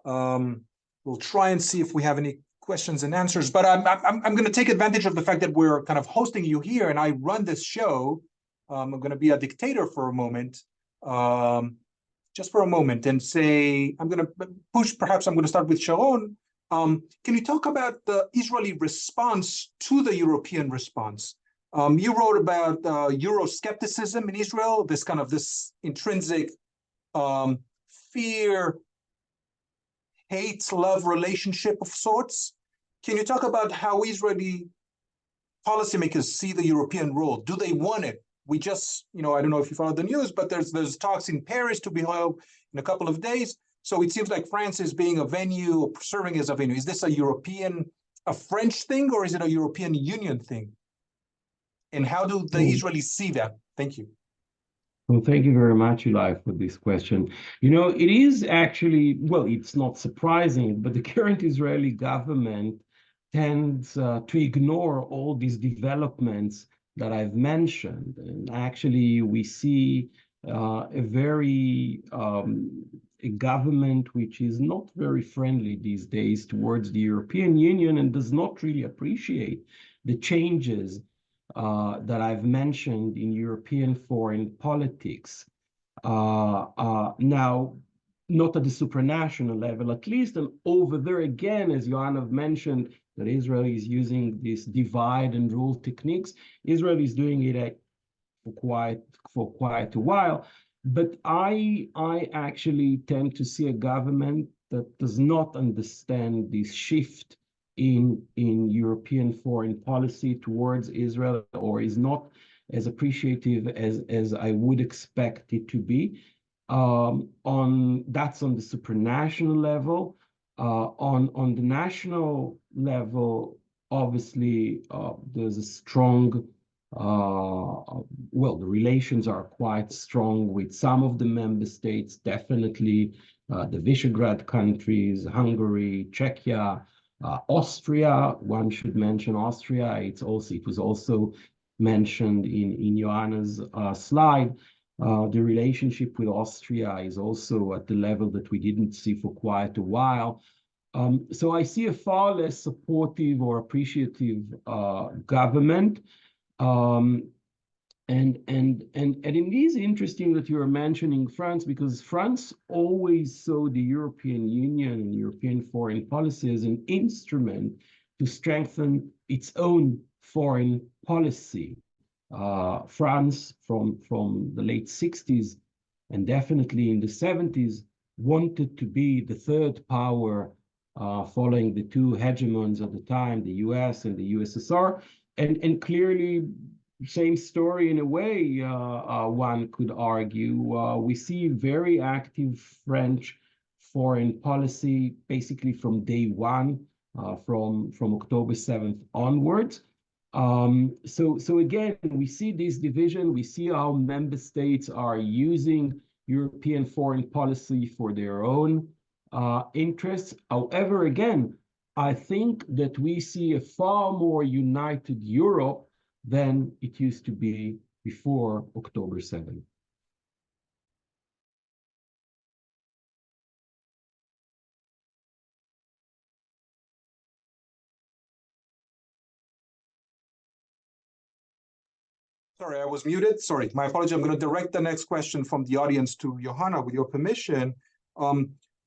We'll try and see if we have any questions and answers. But I'm going to take advantage of the fact that we're kind of hosting you here, and I run this show. I'm going to be a dictator for a moment, just for a moment, and say I'm going to push. Perhaps I'm going to start with Sharon. Can you talk about the Israeli response to the European response? You wrote about Euroscepticism in Israel, this intrinsic fear, hate, love relationship of sorts. Can you talk about how Israeli policymakers see the European role? Do they want it? We just, I don't know if you followed the news, but there's talks in Paris to be held in a couple of days. So it seems like France is being a venue, or serving as a venue. Is this a French thing, or is it a European Union thing? And how do the Israelis see that? Thank you. Well, thank you very much, Eli, for this question. It is actually, well, it's not surprising, but the current Israeli government tends to ignore all these developments that I've mentioned. And actually, we see a government which is not very friendly these days towards the European Union and does not really appreciate the changes that I've mentioned in European foreign politics. Now, not at the supranational level, at least, and over there again, as Joanna mentioned, that Israel is using this divide and rule techniques. Israel is doing it for quite a while. But I actually tend to see a government that does not understand this shift in European foreign policy towards Israel, or is not as appreciative as I would expect it to be. That's on the supranational level. On the national level, obviously, there's a strong well, the relations are quite strong with some of the member states, definitely the Visegrad countries, Hungary, Czechia, Austria. One should mention Austria. It was also mentioned in Joanna's slide. The relationship with Austria is also at the level that we didn't see for quite a while. So I see a far less supportive or appreciative government. And it is interesting that you are mentioning France, because France always saw the European Union and European foreign policy as an instrument to strengthen its own foreign policy. France, from the late 60s and definitely in the 70s, wanted to be the third power following the two hegemons at the time, the US and the USSR. And clearly, same story in a way, one could argue. We see very active French foreign policy basically from day one, from October 7th onwards. So again, we see this division. We see how member states are using European foreign policy for their own interests. However, again, I think that we see a far more united Europe than it used to be before October 7th. Sorry, I was muted. Sorry, my apology. I'm going to direct the next question from the audience to Johanna, with your permission.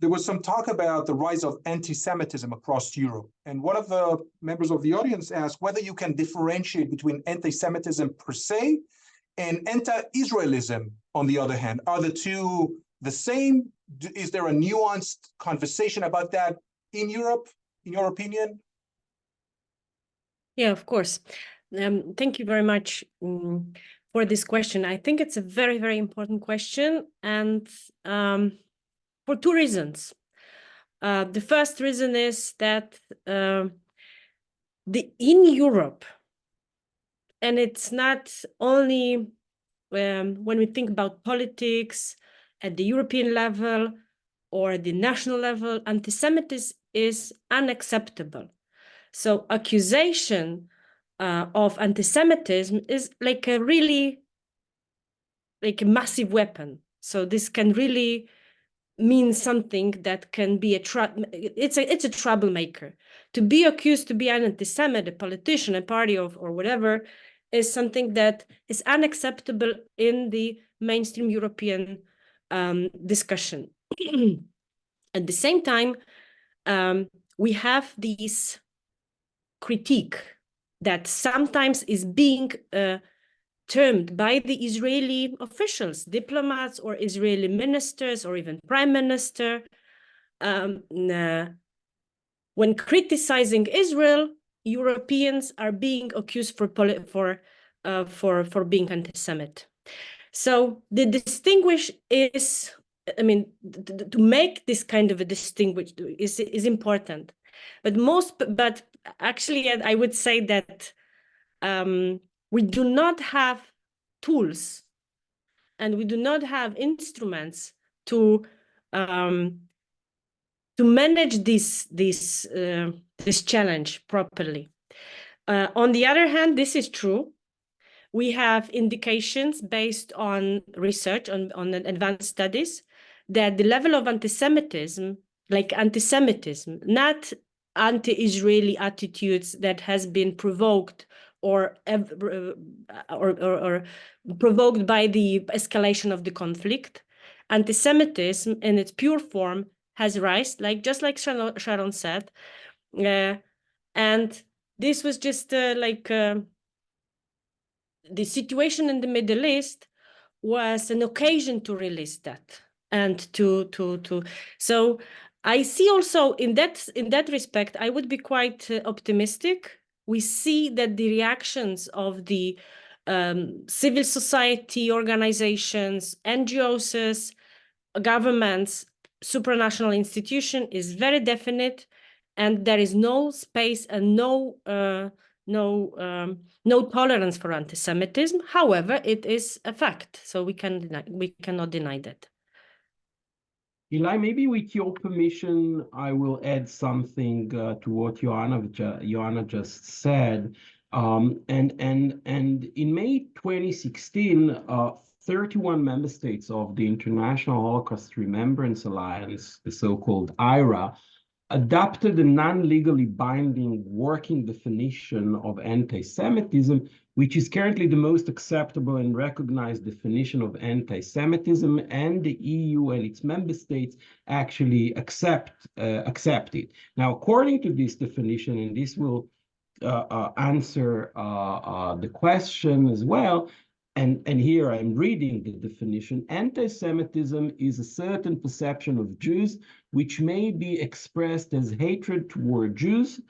There was some talk about the rise of anti-Semitism across Europe. And one of the members of the audience asked whether you can differentiate between anti-Semitism per se and anti-Israelism on the other hand. Are the two the same? Is there a nuanced conversation about that in Europe, in your opinion? Yeah, of course. Thank you very much for this question. I think it's a very, very important question, and for two reasons. The first reason is that in Europe, and it's not only when we think about politics at the European level or the national level, anti-Semitism is unacceptable. So accusation of anti-Semitism is like a massive weapon. So this can really mean something that can be it's a troublemaker. To be accused to be an anti-Semite, a politician, a party or whatever, is something that is unacceptable in the mainstream European discussion. At the same time, we have this critique that sometimes is being termed by the Israeli officials, diplomats or Israeli ministers or even prime minister, when criticizing Israel, Europeans are being accused for being anti-Semite. So the distinguish is, I mean, to make this kind of a distinguish is important. But actually, I would say that we do not have tools and we do not have instruments to manage this challenge properly. On the other hand, this is true. We have indications based on research, on advanced studies, that the level of anti-Semitism, not anti-Israeli attitudes that has been provoked or provoked by the escalation of the conflict, anti-Semitism in its pure form has risen, just like Sharon said, and this was just the situation in the Middle East was an occasion to release that and so I see also in that respect, I would be quite optimistic. We see that the reactions of the civil society organizations, NGOs, governments, supranational institution is very definite, and there is no space and no tolerance for anti-Semitism. However, it is a fact, so we cannot deny that. Eli, maybe with your permission, I will add something to what Joanna just said. And in May 2016, 31 member states of the International Holocaust Remembrance Alliance, the so-called IRA, adopted a non-legally binding working definition of anti-Semitism, which is currently the most acceptable and recognized definition of anti-Semitism, and the EU and its member states actually accept it. Now, according to this definition, and this will answer the question as well, and here I'm reading the definition: anti-Semitism is a certain perception of Jews which may be expressed as hatred toward Jews,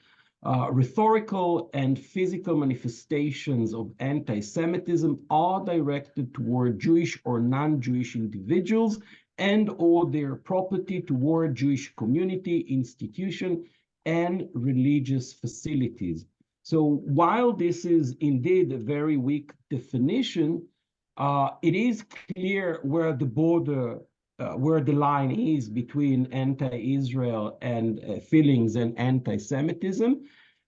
rhetorical and physical manifestations of anti-Semitism are directed toward Jewish or non-Jewish individuals and or their property, toward Jewish community, institution, and religious facilities. So while this is indeed a very weak definition, it is clear where the border, where the line is between anti-Israel and feelings and anti-Semitism.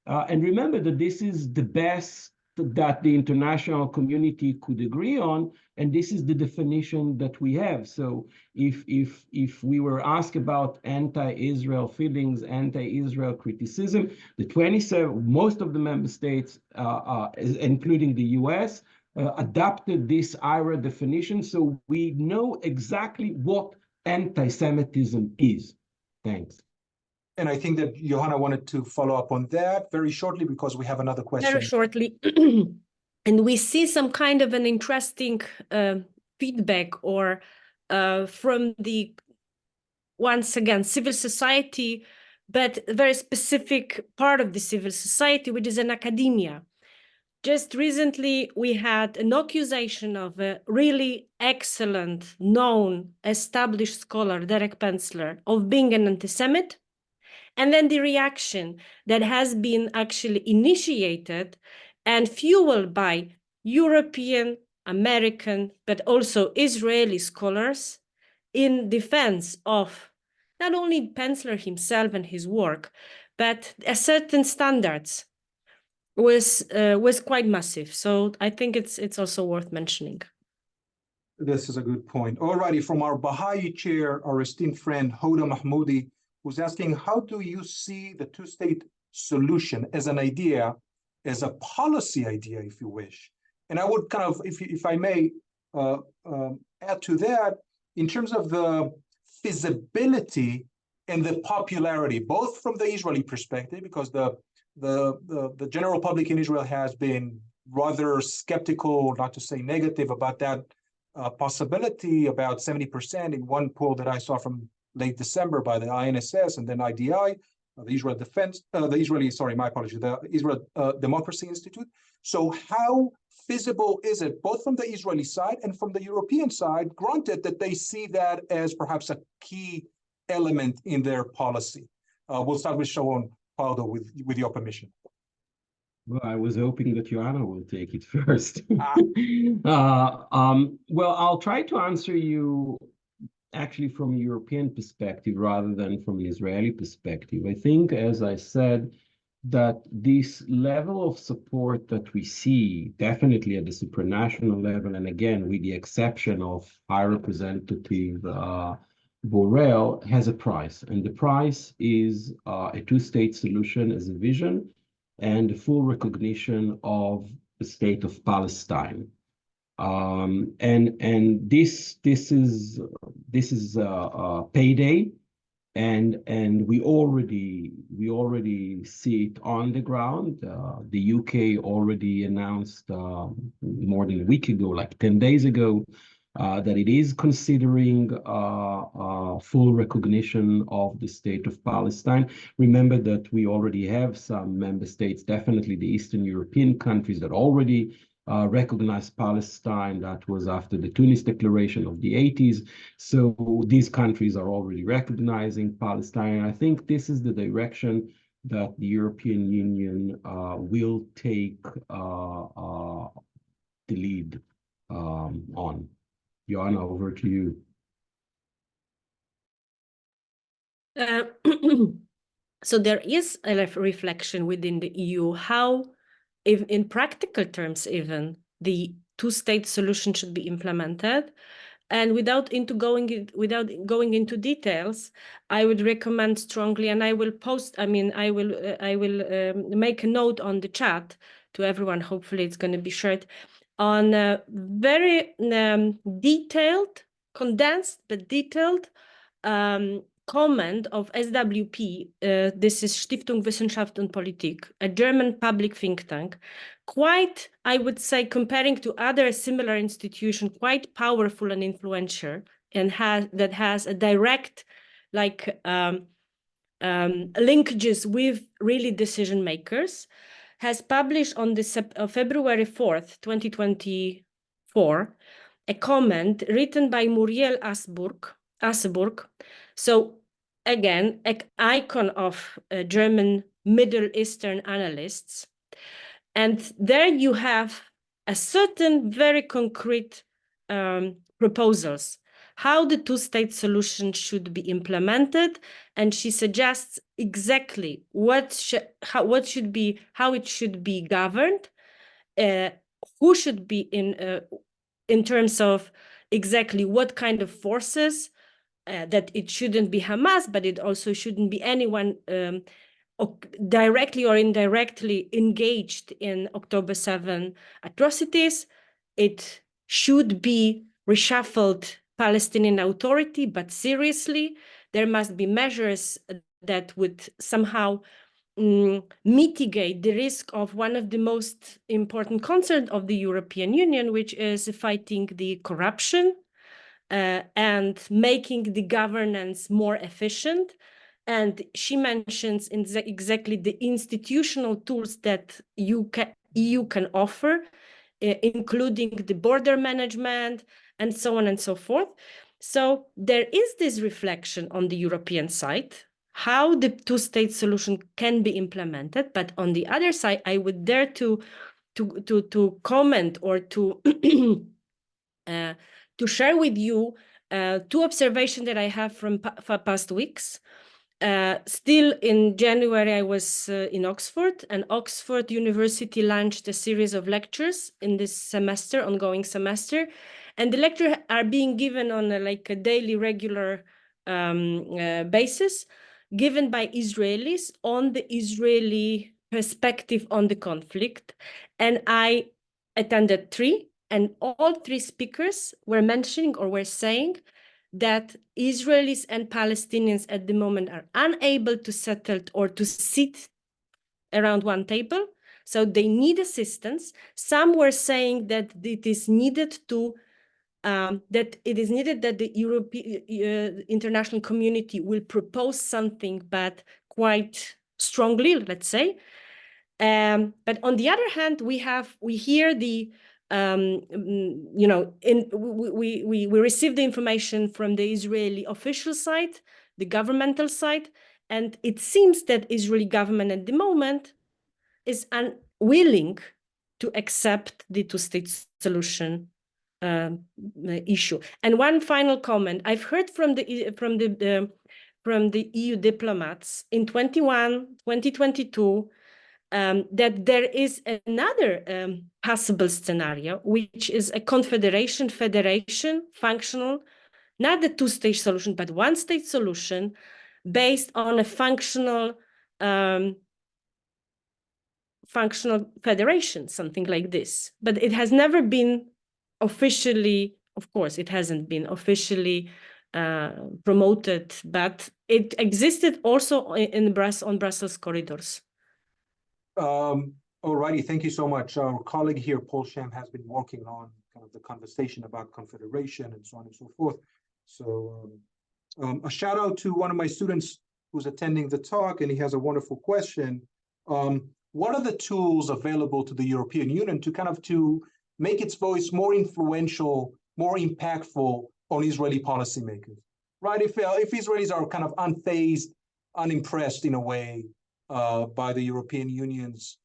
And remember that this is the best that the international community could agree on, and this is the definition that we have. So if we were asked about anti-Israel feelings, anti-Israel criticism, the 27, most of the member states, including the US, adopted this IRA definition, so we know exactly what anti-Semitism is. Thanks. And I think that Johanna wanted to follow up on that very shortly because we have another question. Very shortly. And we see some kind of an interesting feedback or from the, once again, civil society, but a very specific part of the civil society, which is in academia. Just recently, we had an accusation of a really excellent, known, established scholar, Derek Pensler, of being an anti-Semite. And then the reaction that has been actually initiated and fueled by European, American, but also Israeli scholars in defense of not only Pensler himself and his work, but a certain standards was quite massive. So I think it's also worth mentioning. This is a good point. Alrighty, from our Baha'i chair, our esteemed friend Hoda Mahmoudi, who's asking, how do you see the two-state solution as an idea, as a policy idea, if you wish? And I would kind of, if I may, add to that, in terms of the feasibility and the popularity, both from the Israeli perspective, because the general public in Israel has been rather skeptical, not to say negative, about that possibility. About 70% in one poll that I saw from late December by the INSS and then IDI, the Israel Democracy Institute. So how feasible is it, both from the Israeli side and from the European side, granted that they see that as perhaps a key element in their policy? We'll start with Sharon Pardo with your permission. Well, I was hoping that Joanna will take it first. Well, I'll try to answer you actually from a European perspective rather than from an Israeli perspective. I think, as I said, that this level of support that we see, definitely at the supranational level, and again, with the exception of High Representative Borrell, has a price. And the price is a two-state solution as a vision and the full recognition of the state of Palestine. And this is payday, and we already see it on the ground. The UK already announced more than a week ago, like 10 days ago, that it is considering full recognition of the state of Palestine. Remember that we already have some member states, definitely the Eastern European countries, that already recognize Palestine. That was after the Tunis Declaration of the 80s. So these countries are already recognizing Palestine. I think this is the direction that the European Union will take the lead on. Joanna, over to you. So there is a reflection within the EU how, if in practical terms even, the two-state solution should be implemented. And without going into details, I would recommend strongly, and I will post. I mean, I will make a note on the chat to everyone. Hopefully, it's going to be shared on a very detailed, condensed but detailed comment of SWP. This is Stiftung Wissenschaft und Politik, a German public think tank. Quite, I would say, comparing to other similar institutions, quite powerful and influential, and that has a direct, like, linkages with really decision makers, has published on the February 4th, 2024, a comment written by Muriel Asseburg. So again, an icon of German Middle Eastern analysts. And there you have a certain very concrete proposals, how the two-state solution should be implemented. And she suggests exactly how it should be governed, who should be in terms of exactly what kind of forces, that it shouldn't be Hamas, but it also shouldn't be anyone directly or indirectly engaged in October 7 atrocities. It should be reshuffled Palestinian Authority, but seriously, there must be measures that would somehow mitigate the risk of one of the most important concerns of the European Union, which is fighting the corruption and making the governance more efficient. And she mentions exactly the institutional tools that EU can offer, including the border management and so on and so forth. So there is this reflection on the European side, how the two-state solution can be implemented. But on the other side, I would dare to comment or to share with you two observations that I have from past weeks. Still in January, I was in Oxford, and Oxford University launched a series of lectures in this semester, ongoing semester. And the lectures are being given on a daily regular basis, given by Israelis on the Israeli perspective on the conflict. And I attended three, and all three speakers were mentioning or were saying that Israelis and Palestinians at the moment are unable to settle or to sit around one table, so they need assistance. Some were saying that it is needed that the European international community will propose something, but quite strongly, let's say. But on the other hand, we hear the we receive the information from the Israeli official side, the governmental side, and it seems that Israeli government at the moment is unwilling to accept the two-state solution issue. And one final comment: I've heard from the EU diplomats in 2022. That there is another possible scenario, which is a federation, functional, not the two-state solution, but one-state solution based on a functional federation, something like this. But it has never been officially, of course, it hasn't been officially promoted, but it existed also on Brussels corridors. All righty, thank you so much. Our colleague here, Paul Sham, has been working on kind of the conversation about confederation and so on and so forth. So a shout out to one of my students who's attending the talk, and he has a wonderful question. What are the tools available to the European Union to make its voice more influential, more impactful on Israeli policymakers, right? If Israelis are kind of unfazed, unimpressed in a way by the European Union's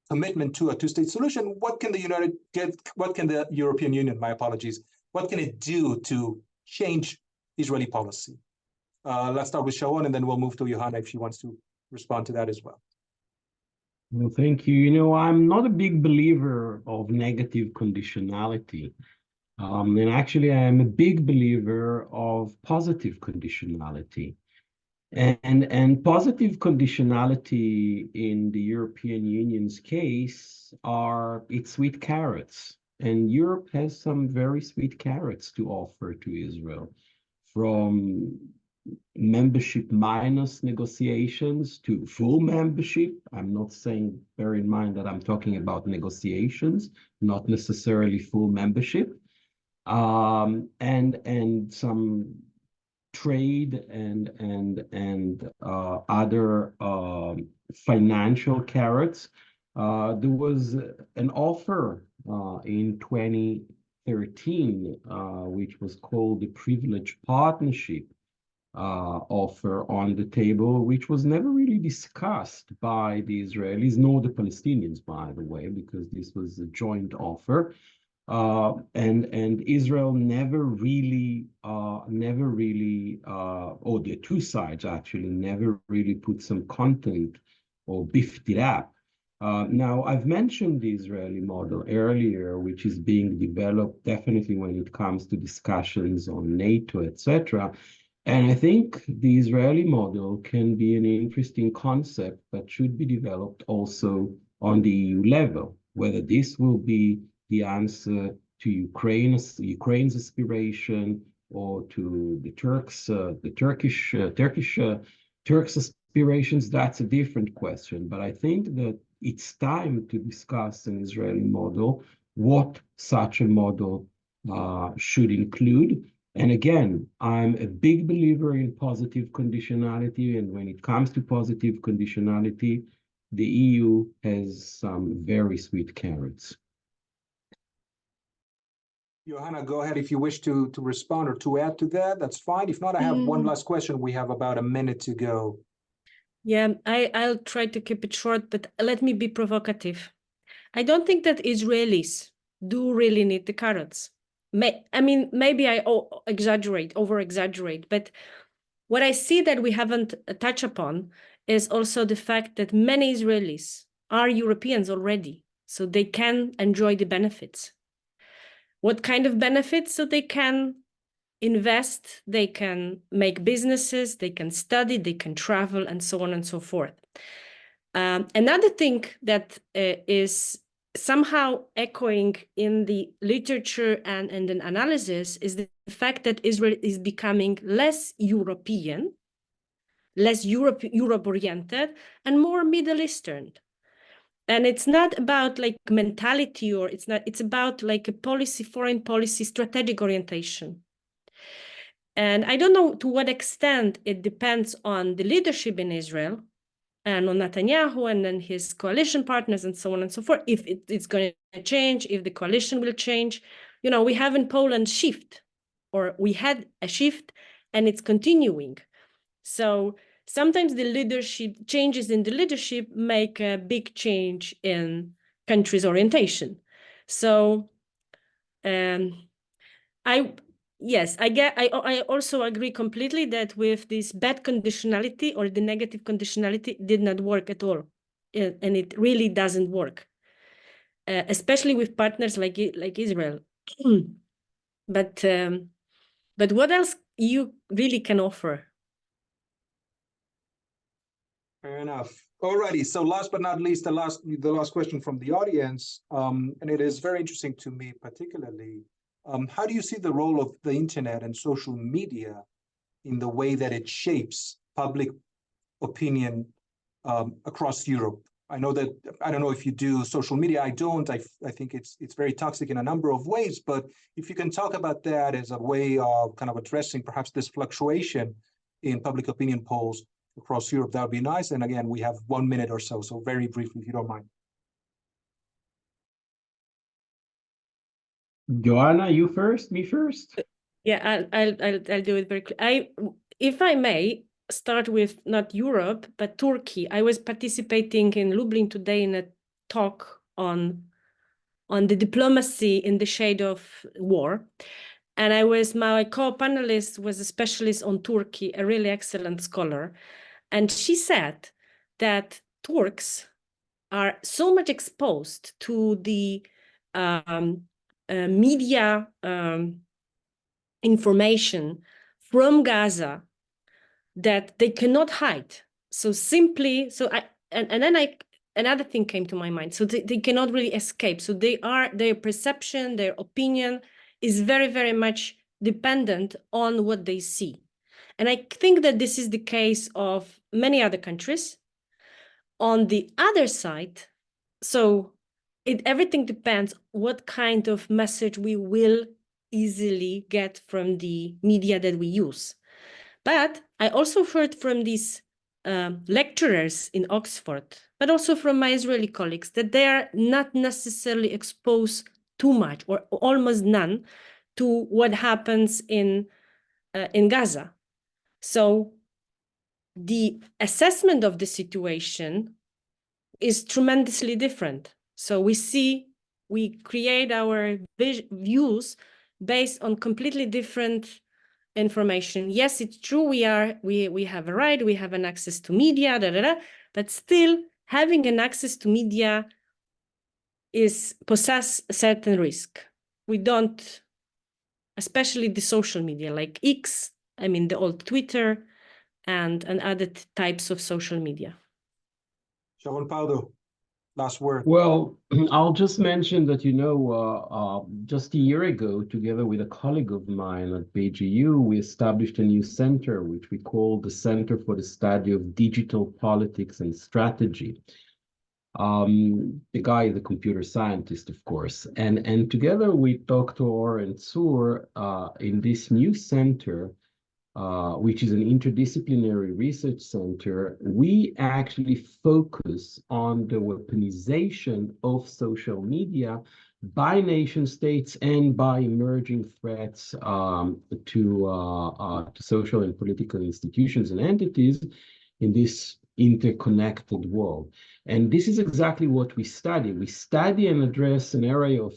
commitment to a two-state solution, what can the European Union, my apologies, what can it do to change Israeli policy? Let's start with Sharon, and then we'll move to Johanna if she wants to respond to that as well. Well, thank you. You know, I'm not a big believer of negative conditionality. And actually, I am a big believer of positive conditionality. And positive conditionality in the European Union's case are its sweet carrots. And Europe has some very sweet carrots to offer to Israel, from membership minus negotiations to full membership. I'm not saying, bear in mind that I'm talking about negotiations, not necessarily full membership. And some trade and other financial carrots. There was an offer in 2013, which was called the Privileged Partnership offer on the table, which was never really discussed by the Israelis nor the Palestinians, by the way, because this was a joint offer. And Israel never really, or the two sides actually never really put some content or beefed it up. Now, I've mentioned the Israeli model earlier, which is being developed definitely when it comes to discussions on NATO, etc. And I think the Israeli model can be an interesting concept that should be developed also on the EU level, whether this will be the answer to Ukraine's aspiration, or to the Turkish aspirations. That's a different question. But I think that it's time to discuss an Israeli model, what such a model should include. And again, I'm a big believer in positive conditionality. And when it comes to positive conditionality, the EU has some very sweet carrots. Johanna, go ahead if you wish to respond or to add to that. That's fine. If not, I have one last question. We have about a minute to go. Yeah, I'll try to keep it short, but let me be provocative. I don't think that Israelis do really need the carrots. Maybe I over-exaggerate, but what I see that we haven't touched upon is also the fact that many Israelis are Europeans already, so they can enjoy the benefits. What kind of benefits? So they can invest, they can make businesses, they can study, they can travel, and so on and so forth. Another thing that is somehow echoing in the literature and in the analysis is the fact that Israel is becoming less European, less Europe-oriented, and more Middle Eastern. And it's not about like mentality, or it's about like a policy, foreign policy, strategic orientation. And I don't know to what extent it depends on the leadership in Israel and on Netanyahu and then his coalition partners and so on and so forth, if it's going to change, if the coalition will change. You know, we have in Poland shift, or we had a shift, and it's continuing. So sometimes the leadership changes in the leadership make a big change in country's orientation. So I also agree completely that with this bad conditionality, or the negative conditionality, did not work at all, and it really doesn't work, especially with partners like Israel. But what else you really can offer? Fair enough. Alrighty. So last but not least, the last question from the audience, and it is very interesting to me particularly. How do you see the role of the internet and social media in the way that it shapes public opinion across Europe? I know that, I don't know if you do social media. I don't. I think it's very toxic in a number of ways. But if you can talk about that as a way of kind of addressing perhaps this fluctuation in public opinion polls across Europe, that would be nice. And again, we have 1 minute or so. So very briefly, if you don't mind. Joanna, you first, me first? Yeah, I'll do it very quickly. If I may start with not Europe, but Turkey. I was participating in Lublin today in a talk on the diplomacy in the shade of war. And my co-panelist was a specialist on Turkey, a really excellent scholar. And she said that Turks are so much exposed to the media information from Gaza that they cannot hide. So simply, another thing came to my mind. So they cannot really escape. So their perception, their opinion is very, very much dependent on what they see. And I think that this is the case of many other countries. On the other side, so everything depends what kind of message we will easily get from the media that we use. But I also heard from these lecturers in Oxford, but also from my Israeli colleagues, that they are not necessarily exposed too much or almost none to what happens in Gaza. So the assessment of the situation is tremendously different. So we create our views based on completely different information. Yes, it's true. We have a right. We have an access to media, but still having an access to media possess a certain risk. We don't, especially the social media like X, I mean the old Twitter, and other types of social media. Sharon Pardo, last word. Well, I'll just mention that, just a year ago, together with a colleague of mine at BGU, we established a new center, which we call the Center for the Study of Digital Politics and Strategy. The guy is a computer scientist, of course. And together with Dr. Oren Tsur, in this new center, which is an interdisciplinary research center, we actually focus on the weaponization of social media by nation states and by emerging threats to social and political institutions and entities in this interconnected world. And this is exactly what we study. We study and address an area of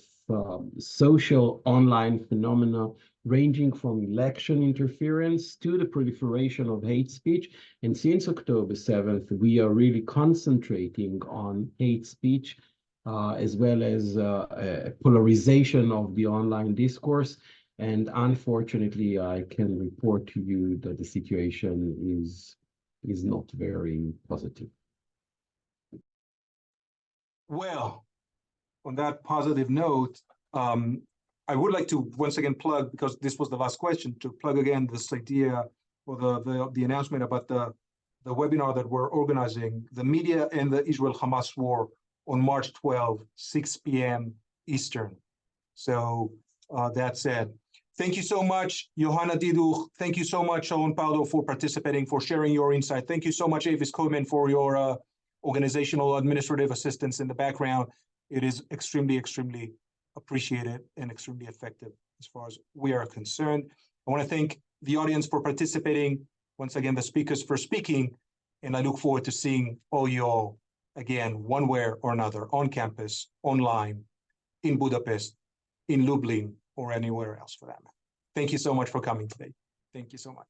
social online phenomena ranging from election interference to the proliferation of hate speech. And since October 7th, we are really concentrating on hate speech, as well as a polarization of the online discourse. And unfortunately, I can report to you that the situation is not very positive. Well, on that positive note, I would like to once again plug, because this was the last question, to plug again this idea or the announcement about the webinar that we're organizing, the media and the Israel-Hamas War, on March 12, 6 p.m. Eastern. So that said, thank you so much, Johanna Diduch. Thank you so much, Sharon Pardo, for participating, for sharing your insight. Thank you so much, Avis Kohlman, for your organizational administrative assistance in the background. It is extremely, extremely appreciated and extremely effective as far as we are concerned. I want to thank the audience for participating, once again, the speakers for speaking, and I look forward to seeing all you all again, one way or another, on campus, online, in Budapest, in Lublin, or anywhere else for that matter. Thank you so much for coming today. Thank you so much.